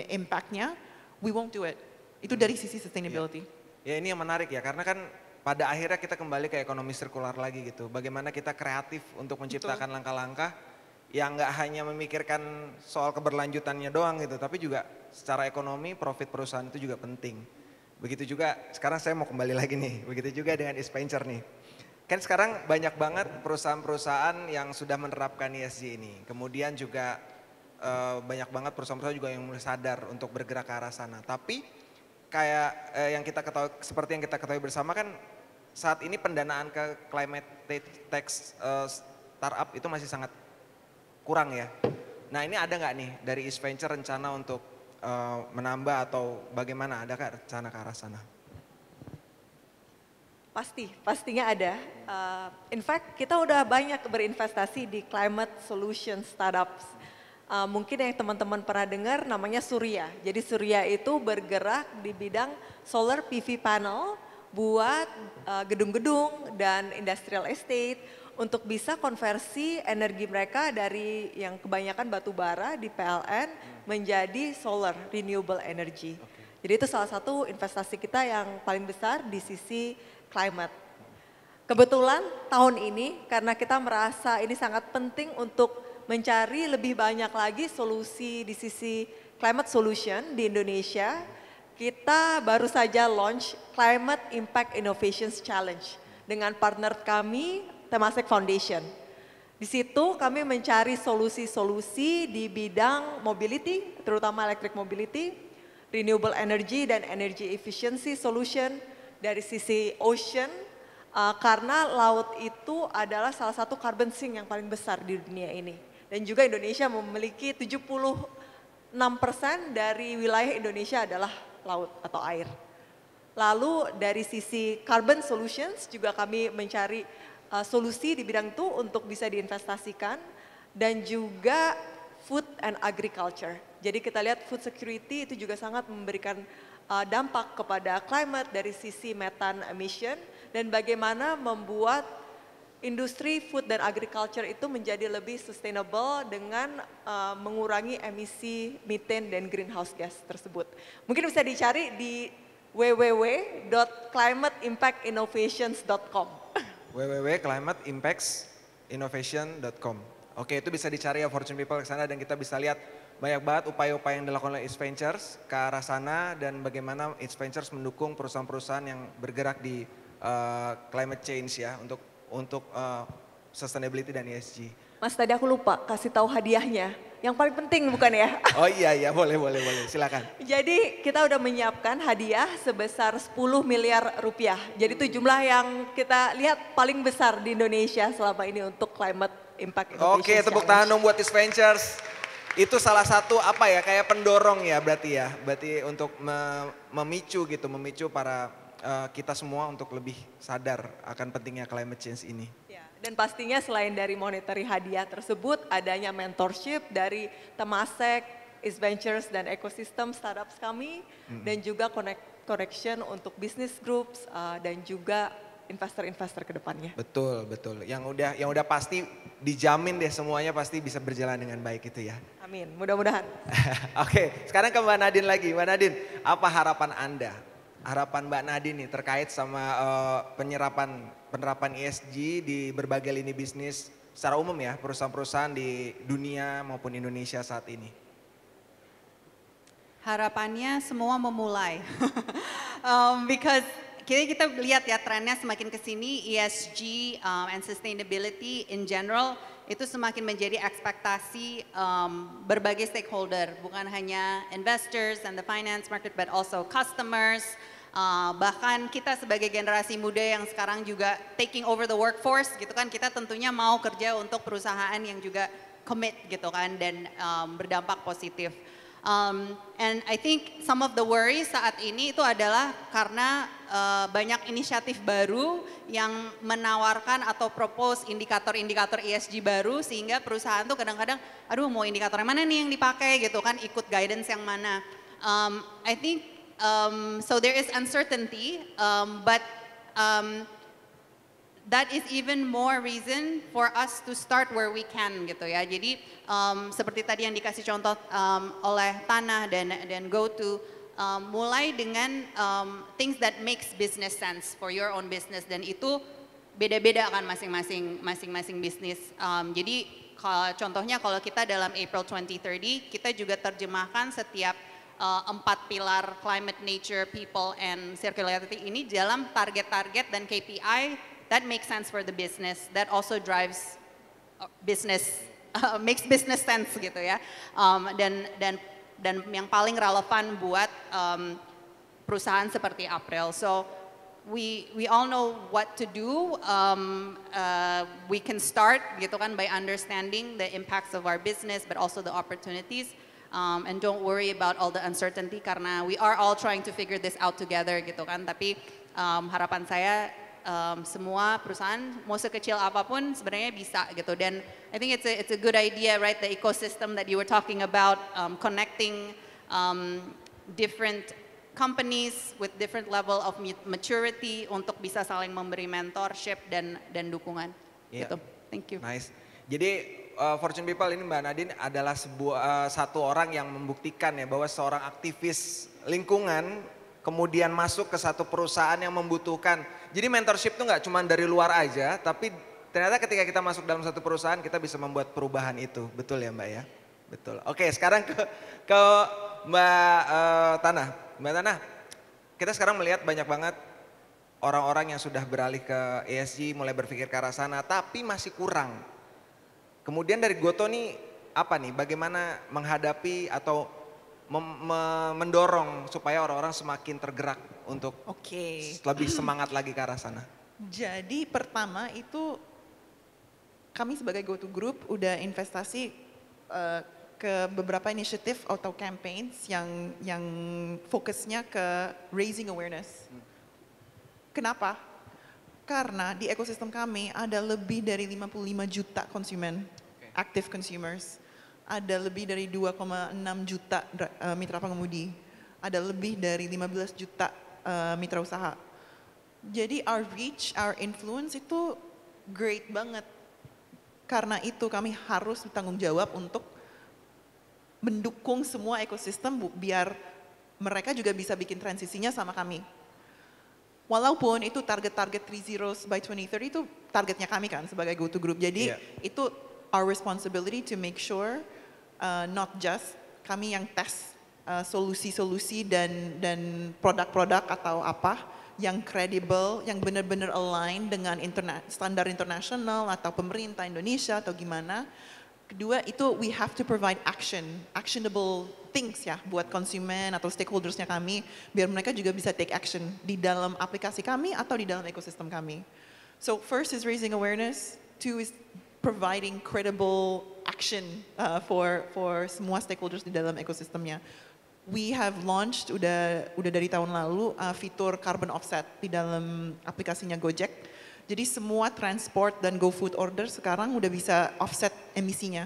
impact-nya, we won't do it. Itu dari sisi sustainability. Ya ini yang menarik ya, karena kan pada akhirnya kita kembali ke ekonomi sirkular lagi gitu. Bagaimana kita kreatif untuk menciptakan langkah-langkah yang nggak hanya memikirkan soal keberlanjutannya doang gitu, tapi juga secara ekonomi profit perusahaan itu juga penting. Begitu juga, sekarang saya mau kembali lagi nih, begitu juga dengan Isventure nih. Kan sekarang banyak banget perusahaan-perusahaan yang sudah menerapkan ESG ini. Kemudian juga banyak banget perusahaan-perusahaan juga yang mulai sadar untuk bergerak ke arah sana. Tapi kayak yang kita ketahui, seperti yang kita ketahui bersama kan saat ini pendanaan ke climate tech startup itu masih sangat kurang ya. Nah ini ada nggak nih dari Isventure rencana untuk menambah atau bagaimana, adakah rencana ke arah sana? Pastinya ada. In fact kita udah banyak berinvestasi di climate solution startups. Mungkin yang teman-teman pernah dengar namanya Surya. Jadi Surya itu bergerak di bidang solar PV panel buat gedung-gedung dan industrial estate untuk bisa konversi energi mereka dari yang kebanyakan batu bara di PLN menjadi solar, renewable energy. Jadi itu salah satu investasi kita yang paling besar di sisi climate. Kebetulan tahun ini karena kita merasa ini sangat penting untuk mencari lebih banyak lagi solusi di sisi climate solution di Indonesia, kita baru saja launch Climate Impact Innovations Challenge dengan partner kami Temasek Foundation. Di situ kami mencari solusi-solusi di bidang mobility, terutama electric mobility, renewable energy dan energy efficiency solution dari sisi ocean, karena laut itu adalah salah satu carbon sink yang paling besar di dunia ini. Dan juga Indonesia memiliki 76% dari wilayah Indonesia adalah laut atau air. Lalu dari sisi carbon solutions juga kami mencari solusi di bidang itu untuk bisa diinvestasikan, dan juga food and agriculture. Jadi kita lihat food security itu juga sangat memberikan dampak kepada climate dari sisi methane emission, dan bagaimana membuat industri food dan agriculture itu menjadi lebih sustainable dengan mengurangi emisi methane dan greenhouse gas tersebut. Mungkin bisa dicari di www.climateimpactinnovations.com. www.climateimpactinnovation.com. Oke, itu bisa dicari ya Fortune People ke sana, dan kita bisa lihat banyak banget upaya-upaya yang dilakukan oleh East Ventures ke arah sana, dan bagaimana East Ventures mendukung perusahaan-perusahaan yang bergerak di climate change ya, untuk sustainability dan ESG. Mas, tadi aku lupa kasih tahu hadiahnya. Yang paling penting bukan ya? Oh iya, boleh, silakan. Jadi kita udah menyiapkan hadiah sebesar 10 miliar rupiah. Jadi itu jumlah yang kita lihat paling besar di Indonesia selama ini untuk Climate Impact Innovation Oke, tepuk tangan dong buat East Ventures. Itu salah satu kayak pendorong ya berarti untuk memicu para kita semua untuk lebih sadar akan pentingnya climate change ini. Dan pastinya selain dari monetary hadiah tersebut, adanya mentorship dari Temasek, East Ventures dan ekosistem startups kami, dan juga connection untuk business groups dan juga investor-investor ke depannya. Betul. Yang udah pasti dijamin deh semuanya pasti bisa berjalan dengan baik itu ya. Amin, mudah-mudahan. Oke, sekarang ke Mbak Nadine lagi. Mbak Nadine, apa harapan Anda? Harapan Mbak Nadine nih terkait sama penerapan ESG di berbagai lini bisnis secara umum ya, perusahaan-perusahaan di dunia maupun Indonesia saat ini. Harapannya semua memulai. Because kita lihat ya trennya semakin ke sini, ESG and sustainability in general itu semakin menjadi ekspektasi berbagai stakeholder, bukan hanya investors and the finance market but also customers. Bahkan kita sebagai generasi muda yang sekarang juga taking over the workforce gitu kan, kita tentunya mau kerja untuk perusahaan yang juga commit gitu kan, dan berdampak positif. And I think some of the worries saat ini itu adalah karena banyak inisiatif baru yang menawarkan atau propose indikator-indikator ESG baru, sehingga perusahaan tuh kadang-kadang aduh mau indikator yang mana nih yang dipakai gitu kan, ikut guidance yang mana. I think so there is uncertainty, but that is even more reason for us to start where we can gitu ya. Jadi seperti tadi yang dikasih contoh oleh Tanah dan GoTo, mulai dengan things that makes business sense for your own business, dan itu beda-beda kan masing-masing bisnis. Jadi contohnya kalau kita dalam April 2030 kita juga terjemahkan setiap 4 pilar climate, nature, people, and circularity ini dalam target-target dan KPI that makes sense for the business, that also drives business, makes business sense gitu ya, dan yang paling relevan buat perusahaan seperti April. So we all know what to do. We can start gitu kan by understanding the impacts of our business but also the opportunities. And don't worry about all the uncertainty karena we are all trying to figure this out together gitu kan. Tapi harapan saya semua perusahaan mau sekecil apapun sebenarnya bisa gitu. Dan I think it's a good idea, right? The ecosystem that you were talking about, connecting different companies with different level of maturity untuk bisa saling memberi mentorship dan dukungan. Gitu. Thank you. Nice. Jadi Fortune People ini Mbak Nadine adalah satu orang yang membuktikan ya bahwa seorang aktivis lingkungan kemudian masuk ke satu perusahaan yang membutuhkan. Jadi mentorship itu nggak cuma dari luar aja, tapi ternyata ketika kita masuk dalam satu perusahaan kita bisa membuat perubahan itu. Betul ya Mbak ya? Betul. Oke, sekarang ke Mbak Tanah. Mbak Tanah, kita sekarang melihat banyak banget orang-orang yang sudah beralih ke ESG, mulai berpikir ke arah sana, tapi masih kurang. Kemudian dari GoTo nih apa nih, bagaimana menghadapi atau mendorong supaya orang-orang semakin tergerak untuk lebih semangat lagi ke arah sana? Jadi pertama itu kami sebagai GoTo Group udah investasi ke ke beberapa inisiatif atau campaigns yang fokusnya ke raising awareness. Kenapa? Karena di ekosistem kami ada lebih dari 55 juta konsumen, active consumers. Ada lebih dari 2,6 juta mitra pengemudi. Ada lebih dari 15 juta mitra usaha. Jadi our reach, our influence itu great banget. Karena itu kami harus bertanggung jawab untuk mendukung semua ekosistem biar mereka juga bisa bikin transisinya sama kami. Walaupun itu target-target 3 zeros by 2030 itu targetnya kami kan sebagai GoTo Group. Jadi itu our responsibility to make sure not just kami yang tes solusi-solusi dan produk-produk atau apa yang kredibel, yang benar-benar align dengan standar internasional atau pemerintah Indonesia atau gimana. Kedua itu we have to provide actionable things ya buat konsumen atau stakeholdersnya kami biar mereka juga bisa take action di dalam aplikasi kami atau di dalam ekosistem kami. So first is raising awareness, two is providing credible action for semua stakeholders di dalam ekosistemnya. We have launched udah dari tahun lalu fitur carbon offset di dalam aplikasinya Gojek. Jadi semua transport dan GoFood order sekarang udah bisa offset emisinya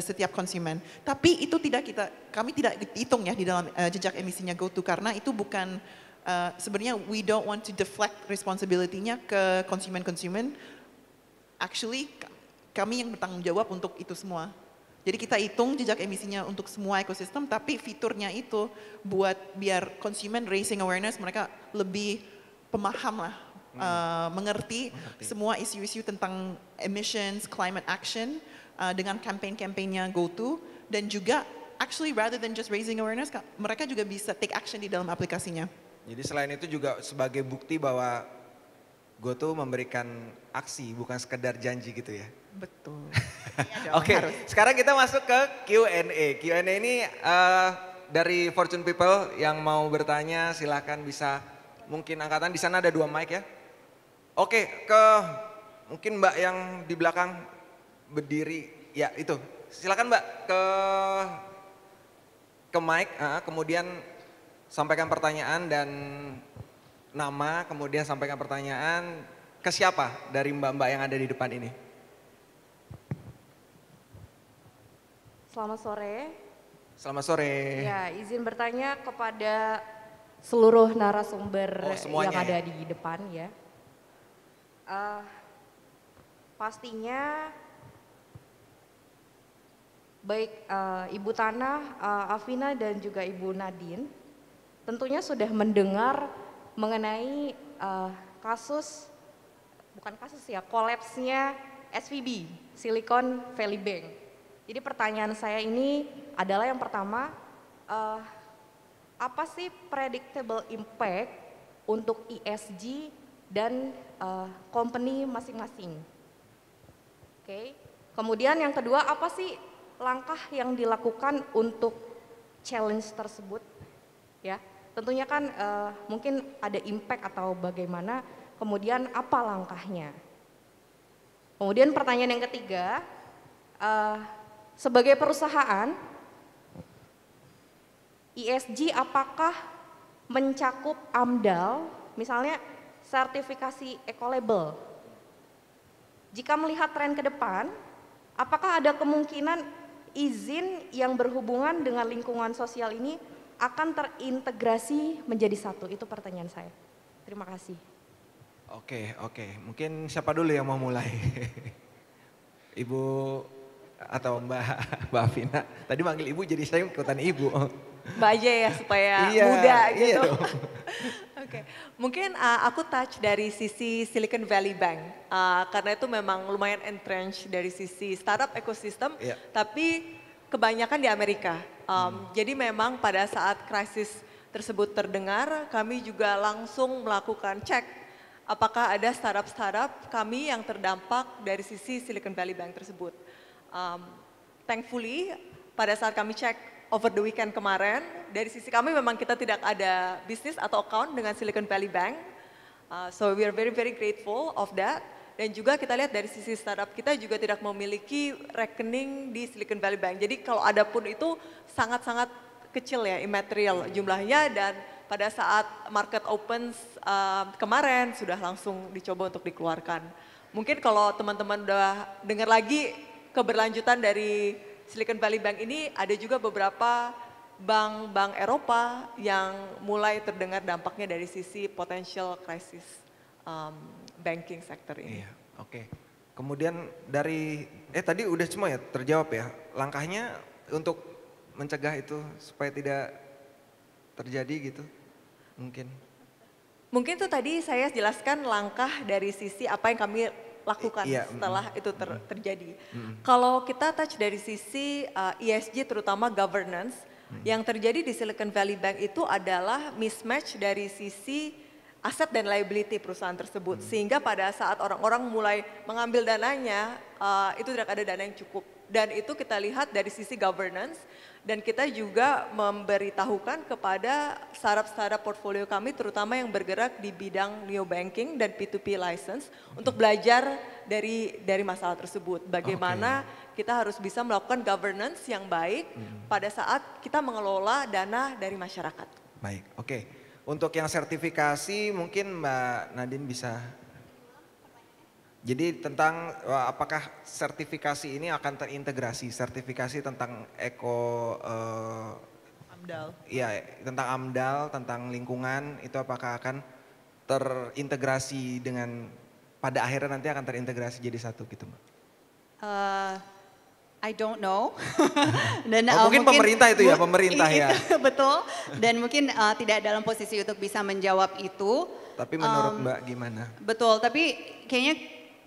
setiap konsumen. Tapi itu kami tidak hitung ya di dalam jejak emisinya GoTo karena itu bukan sebenarnya we don't want to deflect responsibility-nya ke konsumen-konsumen. Actually kami yang bertanggung jawab untuk itu semua. Jadi kita hitung jejak emisinya untuk semua ekosistem, tapi fiturnya itu buat biar konsumen raising awareness, mereka lebih pemaham lah, mengerti semua isu-isu tentang emissions, climate action dengan campaign-campaignnya GoTo, dan juga actually rather than just raising awareness, mereka juga bisa take action di dalam aplikasinya. Jadi selain itu juga sebagai bukti bahwa GoTo memberikan aksi, bukan sekedar janji gitu ya? Betul. Oke, sekarang kita masuk ke Q&A. Q&A ini dari Fortune People yang mau bertanya silahkan bisa mungkin angkatan di sana ada 2 mic ya. Oke, mungkin Mbak yang di belakang berdiri ya itu. Silakan Mbak ke mic, kemudian sampaikan pertanyaan dan nama, kemudian sampaikan pertanyaan ke siapa dari mbak-mbak yang ada di depan ini. Selamat sore. Selamat sore. Ya, izin bertanya kepada seluruh narasumber yang ada di depan ya. Pastinya baik Ibu Tanah, Afina dan juga Ibu Nadine tentunya sudah mendengar mengenai kolapsnya SVB, Silicon Valley Bank. Jadi pertanyaan saya ini adalah yang pertama, apa sih predictable impact untuk ESG dan company masing-masing? Oke. Kemudian yang kedua, apa sih langkah yang dilakukan untuk challenge tersebut? Ya, tentunya kan mungkin ada impact atau bagaimana, kemudian apa langkahnya? Kemudian pertanyaan yang ketiga, sebagai perusahaan, ESG apakah mencakup AMDAL, misalnya sertifikasi eco-label? Jika melihat tren ke depan, apakah ada kemungkinan izin yang berhubungan dengan lingkungan sosial ini akan terintegrasi menjadi satu? Itu pertanyaan saya. Terima kasih. Oke. Mungkin siapa dulu yang mau mulai? Ibu atau Mbak Afina? Tadi manggil Ibu jadi saya ikutan Ibu. Mbak aja ya supaya muda gitu. Oke, mungkin aku touch dari sisi Silicon Valley Bank. Karena itu memang lumayan entrenched dari sisi startup ekosistem, tapi kebanyakan di Amerika. Jadi memang pada saat krisis tersebut terdengar, kami juga langsung melakukan cek apakah ada startup kami yang terdampak dari sisi Silicon Valley Bank tersebut. Thankfully, pada saat kami cek over the weekend kemarin, dari sisi kami memang kita tidak ada bisnis atau account dengan Silicon Valley Bank. So we are very, very grateful of that. Dan juga kita lihat dari sisi startup kita juga tidak memiliki rekening di Silicon Valley Bank. Jadi kalau ada pun itu sangat-sangat kecil ya, immaterial jumlahnya, dan pada saat market opens kemarin sudah langsung dicoba untuk dikeluarkan. Mungkin kalau teman-teman udah dengar lagi keberlanjutan dari Silicon Valley Bank ini, ada juga beberapa bank-bank Eropa yang mulai terdengar dampaknya dari sisi potential crisis banking sector ini. Iya, oke. Kemudian dari, tadi udah semua ya terjawab ya, langkahnya untuk mencegah itu supaya tidak terjadi gitu, mungkin. Mungkin tuh tadi saya jelaskan langkah dari sisi apa yang kami lakukan setelah itu terjadi. Kalau kita touch dari sisi ESG terutama governance, yang terjadi di Silicon Valley Bank itu adalah mismatch dari sisi aset dan liability perusahaan tersebut, sehingga pada saat orang-orang mulai mengambil dananya itu tidak ada dana yang cukup, dan itu kita lihat dari sisi governance, dan kita juga memberitahukan kepada startup-startup portfolio kami terutama yang bergerak di bidang neobanking dan P2P license untuk belajar dari masalah tersebut, bagaimana kita harus bisa melakukan governance yang baik pada saat kita mengelola dana dari masyarakat. Baik, oke. Untuk yang sertifikasi mungkin Mbak Nadine bisa. Jadi tentang apakah sertifikasi ini akan terintegrasi, sertifikasi tentang AMDAL. Iya, tentang AMDAL, tentang lingkungan, itu apakah akan terintegrasi dengan, pada akhirnya nanti akan terintegrasi jadi satu gitu Mbak? I don't know. Dan, mungkin pemerintah itu ya, pemerintah ya. Betul, dan mungkin tidak dalam posisi untuk bisa menjawab itu. Tapi menurut Mbak gimana? Betul, tapi kayaknya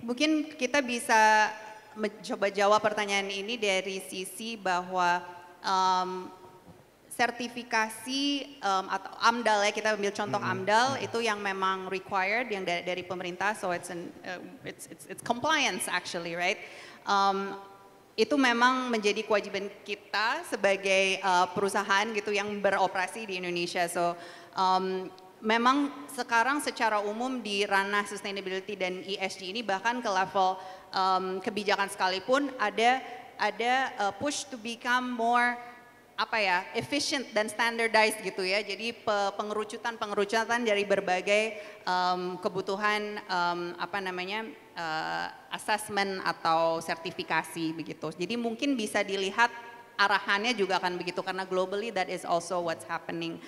mungkin kita bisa mencoba jawab pertanyaan ini dari sisi bahwa sertifikasi atau AMDAL ya, kita ambil contoh AMDAL itu yang memang required yang dari pemerintah, so it's compliance actually, right? Itu memang menjadi kewajiban kita sebagai perusahaan gitu yang beroperasi di Indonesia. So memang sekarang secara umum di ranah sustainability dan ESG ini bahkan ke level kebijakan sekalipun ada push to become more efficient dan standardized gitu ya. Jadi pengerucutan dari berbagai kebutuhan assessment atau sertifikasi begitu. Jadi mungkin bisa dilihat arahannya juga akan begitu karena globally that is also what's happening.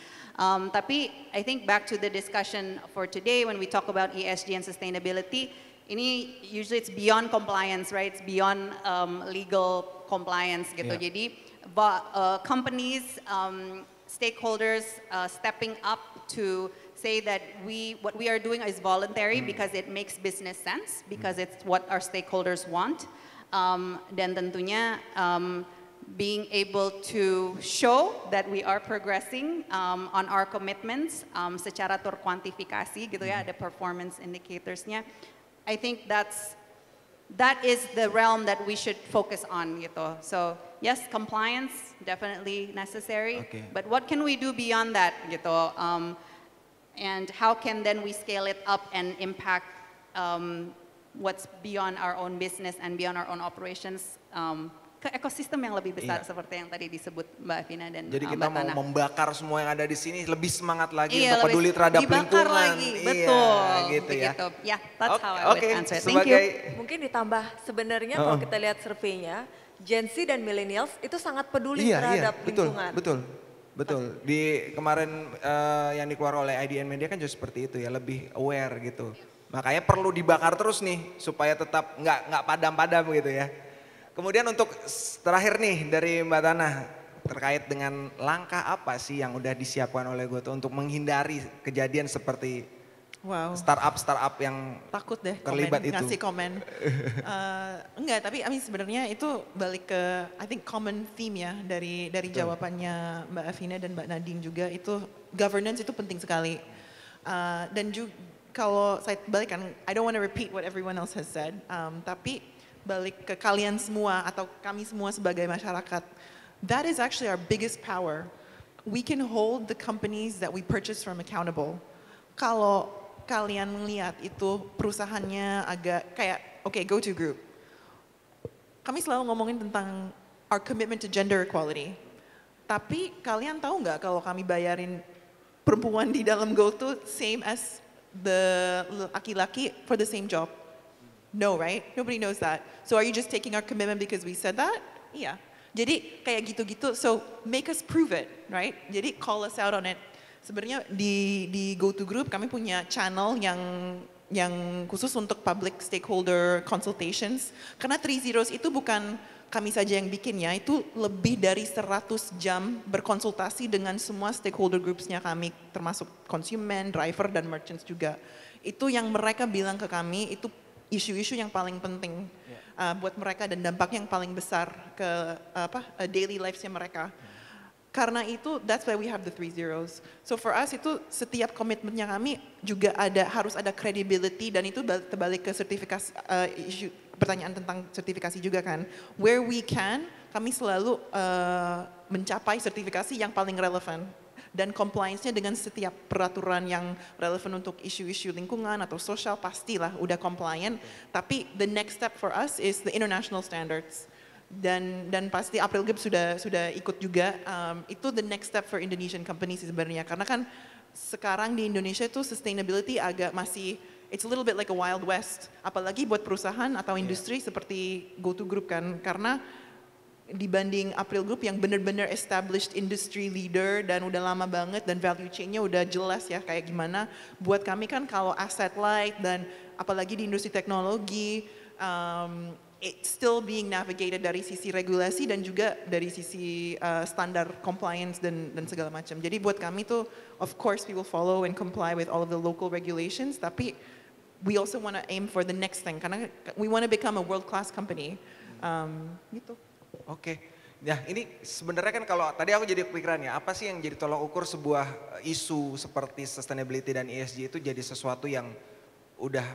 Tapi I think back to the discussion for today when we talk about ESG and sustainability, ini usually it's beyond compliance, right? It's beyond legal compliance gitu. Yeah. Jadi companies, stakeholders stepping up to say that what we are doing is voluntary because it makes business sense, because it's what our stakeholders want, dan tentunya being able to show that we are progressing on our commitments secara terkuantifikasi gitu ya, ada performance indicatorsnya. I think that is the realm that we should focus on gitu. So yes, compliance definitely necessary, but what can we do beyond that gitu? And how can then we scale it up and impact what's beyond our own business and beyond our own operations ke ekosistem yang lebih besar seperti yang tadi disebut Mbak Vina dan Jadi kita Mbak Tana. mau membakar semua yang ada di sini, lebih semangat lagi Iya, untuk peduli terhadap dibakar lingkungan. lagi, betul. Gitu begitu. Ya, that's how I would answer it. Thank sebagai you. Mungkin ditambah sebenarnya kalau kita lihat surveinya, Gen Z dan millennials itu sangat peduli terhadap lingkungan. Betul. Di kemarin yang dikeluarkan oleh IDN Media kan juga seperti itu ya, lebih aware gitu. Makanya perlu dibakar terus nih supaya tetap nggak padam-padam gitu ya. Kemudian untuk terakhir nih dari Mbak Tana, terkait dengan langkah apa sih yang udah disiapkan oleh Gotoh untuk menghindari kejadian seperti startup yang takut deh terlibat ngasih komen. Enggak, tapi sebenarnya itu balik ke I think common theme ya dari jawabannya Mbak Afina dan Mbak Nadine juga, itu governance itu penting sekali. Dan juga kalau saya balikkan, I don't want to repeat what everyone else has said, tapi balik ke kalian semua atau kami semua sebagai masyarakat, that is actually our biggest power. We can hold the companies that we purchase from accountable. Kalau kalian melihat itu perusahaannya agak kayak, oke, GoTo Group. Kami selalu ngomongin tentang our commitment to gender equality. Tapi kalian tahu nggak kalau kami bayarin perempuan di dalam GoTo same as the laki-laki for the same job? No, right? Nobody knows that. So are you just taking our commitment because we said that? Iya. Jadi kayak gitu-gitu, so make us prove it, right? Jadi call us out on it. Sebenarnya di GoTo Group kami punya channel yang khusus untuk public stakeholder consultations. Karena 3 Zeros itu bukan kami saja yang bikinnya, itu lebih dari 100 jam berkonsultasi dengan semua stakeholder groupsnya kami, termasuk konsumen, driver, dan merchants juga. Itu yang mereka bilang ke kami, itu isu-isu yang paling penting buat mereka dan dampak yang paling besar ke daily lives-nya mereka. Karena itu, that's why we have the 3 Zeros. So for us itu setiap komitmennya kami juga harus ada credibility dan itu terbalik ke sertifikasi, isu pertanyaan tentang sertifikasi juga kan. Where we can, kami selalu mencapai sertifikasi yang paling relevan. Dan compliance-nya dengan setiap peraturan yang relevan untuk isu-isu lingkungan atau sosial pastilah udah compliant. Tapi the next step for us is the international standards. Dan pasti April Group sudah ikut juga. Itu the next step for Indonesian companies sebenarnya. Karena kan sekarang di Indonesia itu sustainability agak masih, it's a little bit like a wild west. Apalagi buat perusahaan atau industri seperti GoTo Group kan. Karena dibanding April Group yang benar-benar established industry leader dan udah lama banget dan value chain-nya udah jelas ya kayak gimana. Buat kami kan kalau asset light dan apalagi di industri teknologi, it's still being navigated dari sisi regulasi dan juga dari sisi standar compliance dan segala macam. Jadi buat kami tuh of course we will follow and comply with all of the local regulations, tapi we also want to aim for the next thing karena we want to become a world class company. Gitu. Oke, nah ini sebenarnya kan kalau tadi aku jadi kepikiran ya, apa sih yang jadi tolak ukur sebuah isu seperti sustainability dan ESG itu jadi sesuatu yang udah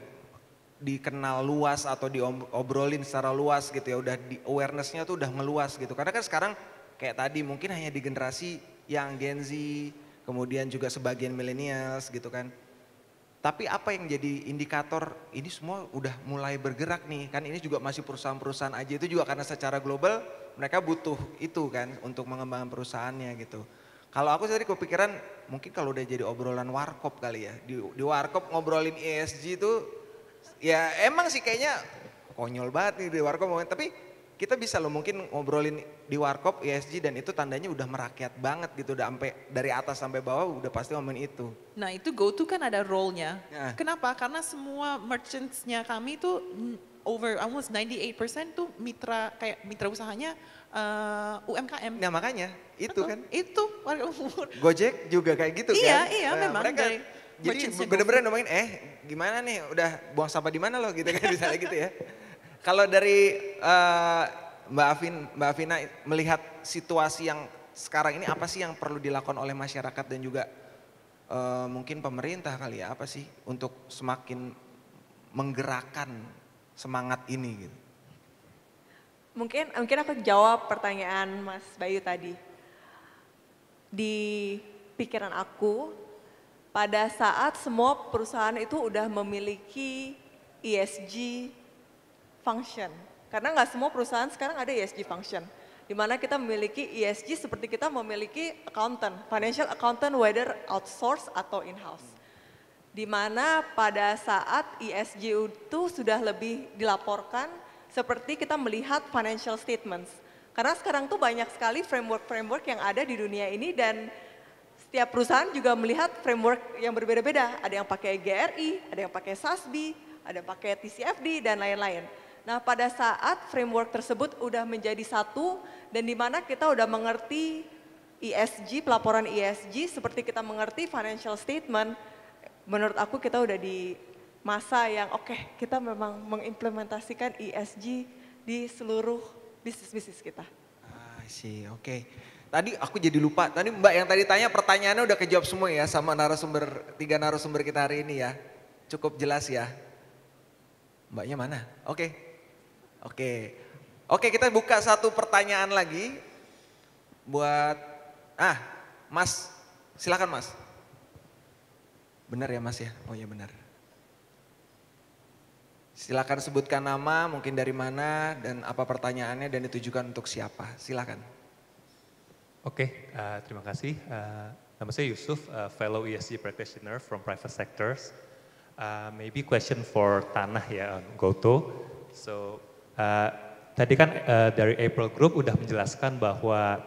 dikenal luas atau diobrolin secara luas gitu ya, udah di awareness-nya tuh udah meluas gitu. Karena kan sekarang kayak tadi mungkin hanya di generasi yang Gen Z, kemudian juga sebagian millennials gitu kan. Tapi apa yang jadi indikator ini semua udah mulai bergerak nih, kan ini juga masih perusahaan-perusahaan aja itu juga karena secara global mereka butuh itu kan untuk mengembangkan perusahaannya gitu. Kalau aku tadi kepikiran mungkin kalau udah jadi obrolan warkop kali ya, di warkop ngobrolin ESG itu ya emang sih kayaknya konyol banget nih di warkop, tapi kita bisa loh mungkin ngobrolin di warkop ESG dan itu tandanya udah merakyat banget gitu, udah sampai dari atas sampai bawah udah pasti ngomongin itu. Nah itu GoTo kan ada role-nya. Nah. Kenapa? Karena semua merchants-nya kami tuh over almost 98% tuh kayak mitra usahanya UMKM. Nah makanya itu betul, kan. Itu warga umur. Gojek juga kayak gitu iya, kan. Iya memang. Mereka, dari jadi bener-bener ngomongin gimana nih udah buang sampah di mana loh gitu kan misalnya gitu ya. Kalau dari Mbak Afina melihat situasi yang sekarang ini apa sih yang perlu dilakukan oleh masyarakat dan juga mungkin pemerintah kali ya, apa sih untuk semakin menggerakkan semangat ini gitu? Mungkin aku jawab pertanyaan Mas Bayu tadi. Di pikiran aku, pada saat semua perusahaan itu udah memiliki ESG function. Karena nggak semua perusahaan sekarang ada ESG function. Di mana kita memiliki ESG seperti kita memiliki accountant, financial accountant whether outsource atau in-house. Di mana pada saat ESG itu sudah lebih dilaporkan seperti kita melihat financial statements. Karena sekarang tuh banyak sekali framework yang ada di dunia ini dan setiap perusahaan juga melihat framework yang berbeda-beda. Ada yang pakai GRI, ada yang pakai SASB, ada yang pakai TCFD dan lain-lain. Nah pada saat framework tersebut udah menjadi satu dan di mana kita udah mengerti ESG, pelaporan ESG seperti kita mengerti financial statement, menurut aku kita udah di masa yang kita memang mengimplementasikan ESG di seluruh bisnis-bisnis kita. Sih, oke. Tadi aku jadi lupa, tadi Mbak yang tadi tanya pertanyaannya udah kejawab semua ya sama tiga narasumber kita hari ini ya. Cukup jelas ya. Mbaknya mana? Oke, kita buka satu pertanyaan lagi buat Mas, silakan Mas. Benar ya Mas ya? Oh ya benar. Silakan sebutkan nama, mungkin dari mana dan apa pertanyaannya dan ditujukan untuk siapa. Silakan. Oke, terima kasih. Nama saya Yusuf, fellow ESG practitioner from private sectors. Maybe question for Tanah ya, on GoTo. So, tadi kan dari April Group udah menjelaskan bahwa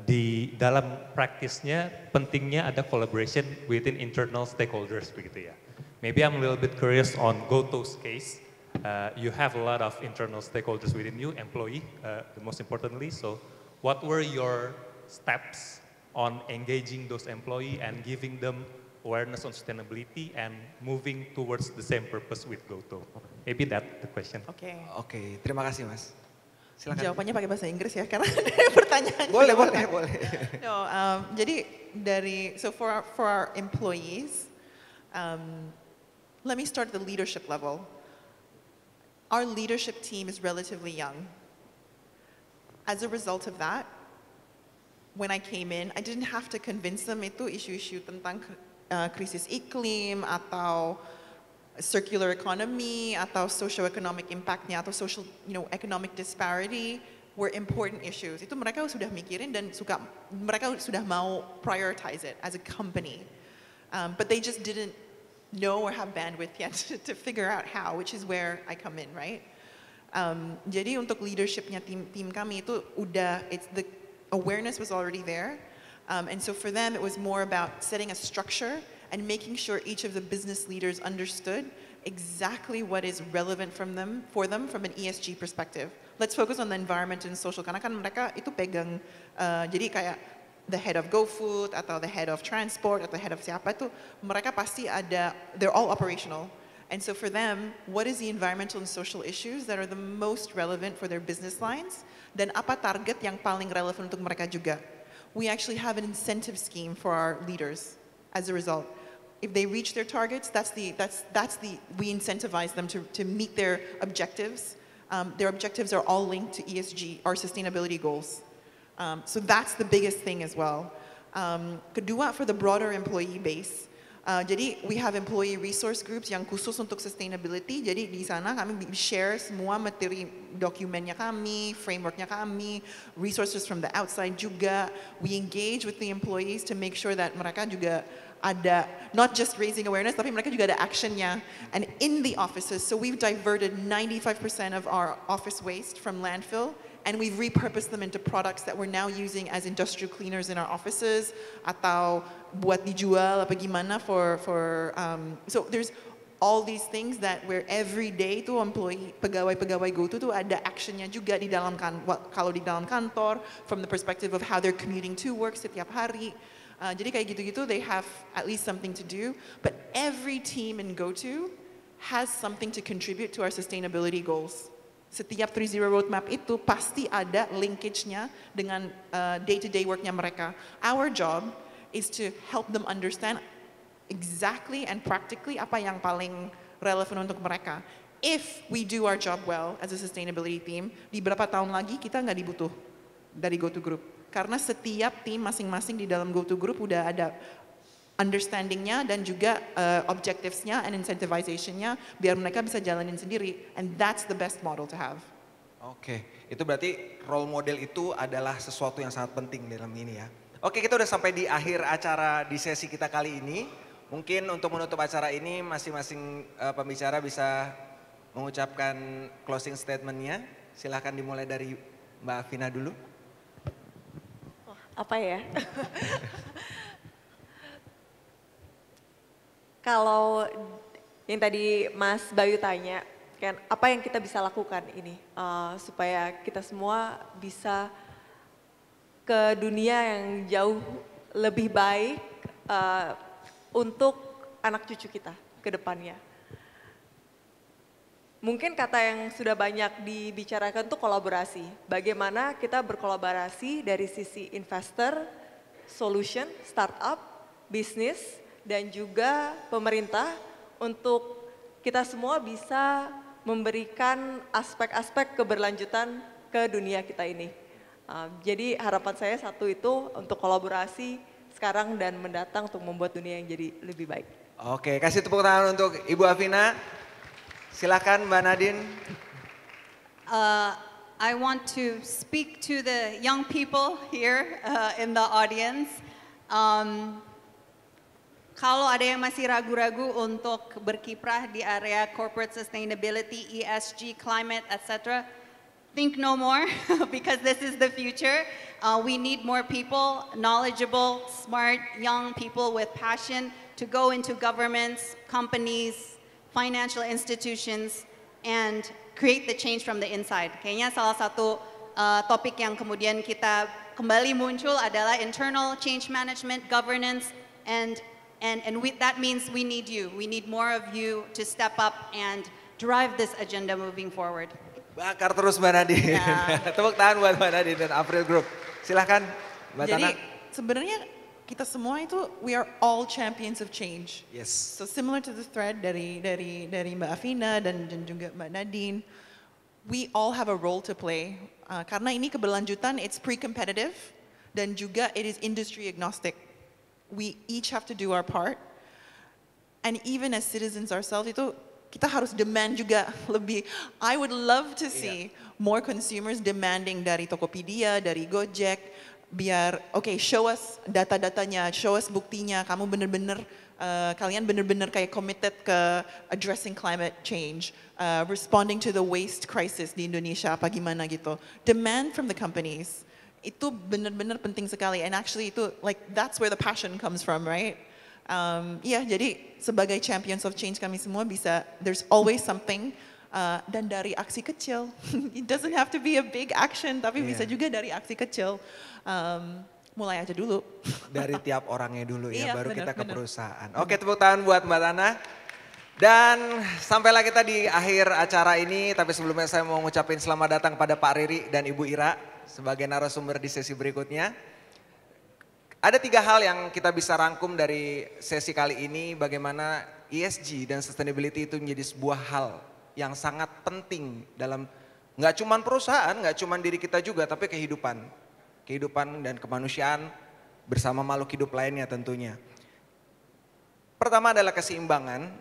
di dalam praktisnya pentingnya ada collaboration within internal stakeholders begitu ya. Maybe I'm a little bit curious on GoTo's case. You have a lot of internal stakeholders within you, employee, the most importantly. So, what were your steps on engaging those employee and giving them awareness on sustainability and moving towards the same purpose with GoTo? Maybe that the question. Oke, terima kasih Mas. Silakan. Jawabannya pakai bahasa Inggris ya, karena pertanyaan. Boleh. No, jadi for our employees, let me start at the leadership level. Our leadership team is relatively young. As a result of that, when I came in, I didn't have to convince them itu isu-isu tentang krisis iklim atau circular economy atau socio-economic impactnya atau social, economic disparity were important issues. Itu mereka sudah mikirin dan mereka sudah mau prioritize it as a company. But they just didn't know or have bandwidth yet to figure out how, which is where I come in, right? Jadi untuk leadershipnya tim kami itu the awareness was already there. And so for them, it was more about setting a structure and making sure each of the business leaders understood exactly what is relevant for them from an ESG perspective. Let's focus on the environment and social, karena kan mereka itu pegang, jadi kayak the head of GoFood atau the head of transport atau the head of siapa itu, mereka pasti they're all operational. And so for them, what is the environmental and social issues that are the most relevant for their business lines? Dan apa target yang paling relevan untuk mereka juga? We actually have an incentive scheme for our leaders as a result. If they reach their targets, we incentivize them to meet their objectives. Their objectives are all linked to ESG, our sustainability goals. So that's the biggest thing as well. Kedua, for the broader employee base, jadi we have employee resource groups yang khusus untuk sustainability. Jadi di sana kami share semua materi dokumennya kami, frameworknya kami, resources from the outside juga. We engage with the employees to make sure that mereka juga ada not just raising awareness, tapi mereka juga ada actionnya. And in the offices, so we've diverted 95% of our office waste from landfill. And we've repurposed them into products that we're now using as industrial cleaners in our offices atau buat dijual apa gimana so there's all these things that where every day tuh pegawai-pegawai GoTo tuh ada actionnya juga di dalam kalau di dalam kantor from the perspective of how they're commuting to work setiap hari. Jadi kayak gitu-gitu they have at least something to do, but every team in GoTo has something to contribute to our sustainability goals. Setiap 3.0 roadmap itu pasti ada linkage-nya dengan day-to-day work-nya mereka. Our job is to help them understand exactly and practically apa yang paling relevan untuk mereka. If we do our job well as a sustainability team, di berapa tahun lagi kita nggak dibutuh dari GoTo Group. Karena setiap tim masing-masing di dalam GoTo Group udah ada understanding-nya dan juga objectives-nya and incentivization-nya biar mereka bisa jalanin sendiri, and that's the best model to have. Oke, itu berarti role model itu adalah sesuatu yang sangat penting dalam ini ya. Oke, kita udah sampai di akhir acara di sesi kita kali ini. Mungkin untuk menutup acara ini masing-masing pembicara bisa mengucapkan closing statement-nya. Silahkan dimulai dari Mbak Afina dulu. Apa ya? Kalau yang tadi Mas Bayu tanya, kan apa yang kita bisa lakukan ini supaya kita semua bisa ke dunia yang jauh lebih baik untuk anak cucu kita ke depannya. Mungkin kata yang sudah banyak dibicarakan itu kolaborasi. Bagaimana kita berkolaborasi dari sisi investor, solution, startup, bisnis, dan juga pemerintah untuk kita semua bisa memberikan aspek-aspek keberlanjutan ke dunia kita ini. Jadi harapan saya satu itu untuk kolaborasi sekarang dan mendatang untuk membuat dunia yang jadi lebih baik. Oke, kasih tepuk tangan untuk Ibu Afina. Silakan Mbak Nadine. I want to speak to the young people here in the audience. Kalau ada yang masih ragu-ragu untuk berkiprah di area corporate sustainability, ESG, climate, etc., think no more because this is the future. We need more people, knowledgeable, smart, young people with passion to go into governments, companies, financial institutions, and create the change from the inside. Kayaknya salah satu topik yang kemudian kita kembali muncul adalah internal change management, governance, and that means we need you. We need more of you to step up and drive this agenda moving forward. Bakar terus Mbak Nadine. Ya. Tepuk tangan buat Mbak Nadine dan April Group. Silahkan Mbak Jadi Tana. sebenarnya kita semua itu we are all champions of change. Yes. So similar to the thread dari Mbak Afina dan juga Mbak Nadine, we all have a role to play. Karena ini keberlanjutan, it's pre-competitive dan juga it is industry agnostic. We each have to do our part. And even as citizens ourselves itu kita harus demand juga lebih. I would love to see more consumers demanding dari Tokopedia, dari Gojek, biar show us data-datanya, show us buktinya, kamu bener-bener kalian bener-bener kayak committed ke addressing climate change, responding to the waste crisis di Indonesia apa gimana gitu. Demand from the companies itu bener-bener penting sekali, and actually itu like that's where the passion comes from, right? Jadi sebagai champions of change kami semua bisa, there's always something, dan dari aksi kecil, it doesn't have to be a big action, tapi bisa juga dari aksi kecil, mulai aja dulu. Dari tiap orangnya dulu ya, Iya, baru kita ke benar. perusahaan. Oke, tepuk tangan buat Mbak Tana. Dan sampailah kita di akhir acara ini, tapi sebelumnya saya mau ngucapin selamat datang pada Pak Riri dan Ibu Ira sebagai narasumber di sesi berikutnya. Ada 3 hal yang kita bisa rangkum dari sesi kali ini, bagaimana ESG dan sustainability itu menjadi sebuah hal yang sangat penting dalam nggak cuma perusahaan, nggak cuma diri kita juga, tapi kehidupan dan kemanusiaan bersama makhluk hidup lainnya tentunya. Pertama adalah keseimbangan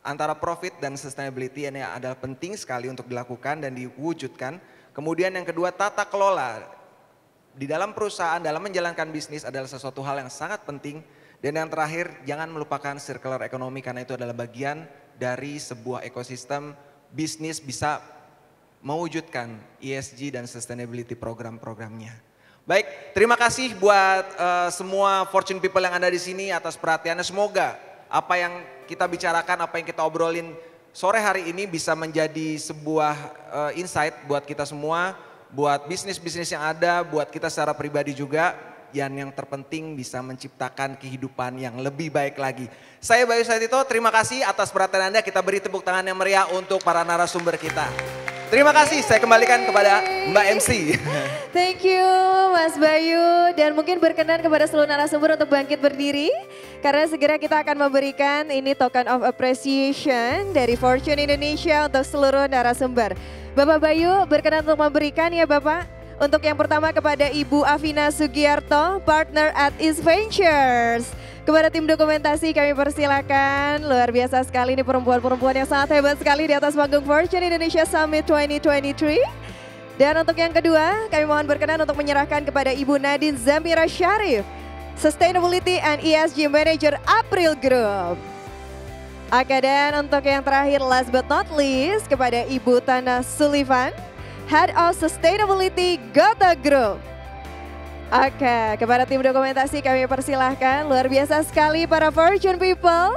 antara profit dan sustainability yang adalah penting sekali untuk dilakukan dan diwujudkan. Kemudian yang kedua, tata kelola di dalam perusahaan dalam menjalankan bisnis adalah sesuatu hal yang sangat penting. Dan yang terakhir, jangan melupakan circular economy karena itu adalah bagian dari sebuah ekosistem bisnis bisa mewujudkan ESG dan sustainability program-programnya. Baik, terima kasih buat semua Fortune People yang ada di sini atas perhatiannya. Semoga apa yang kita bicarakan, apa yang kita obrolin sore hari ini bisa menjadi sebuah insight buat kita semua, buat bisnis-bisnis yang ada, buat kita secara pribadi juga. Yang terpenting bisa menciptakan kehidupan yang lebih baik lagi. Saya Bayu Saitito, terima kasih atas perhatian Anda. Kita beri tepuk tangan yang meriah untuk para narasumber kita. Terima kasih, saya kembalikan kepada Mbak MC. Thank you Mas Bayu, dan mungkin berkenan kepada seluruh narasumber untuk bangkit berdiri. Karena segera kita akan memberikan ini token of appreciation dari Fortune Indonesia untuk seluruh narasumber. Bapak Bayu berkenan untuk memberikan ya Bapak. Untuk yang pertama kepada Ibu Afina Sugiarto, partner at East Ventures. Kepada tim dokumentasi kami persilakan, luar biasa sekali ini perempuan-perempuan yang sangat hebat sekali di atas panggung Fortune Indonesia Summit 2023. Dan untuk yang kedua, kami mohon berkenan untuk menyerahkan kepada Ibu Nadine Zamira Syarif, Sustainability and ESG Manager April Group. Oke, dan untuk yang terakhir last but not least kepada Ibu Tana Sullivan, Head of Sustainability Gota Group. Oke, kepada tim dokumentasi kami persilahkan. Luar biasa sekali para Fortune People.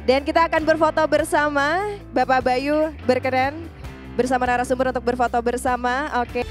Dan kita akan berfoto bersama. Bapak Bayu berkenan bersama narasumber untuk berfoto bersama. Oke.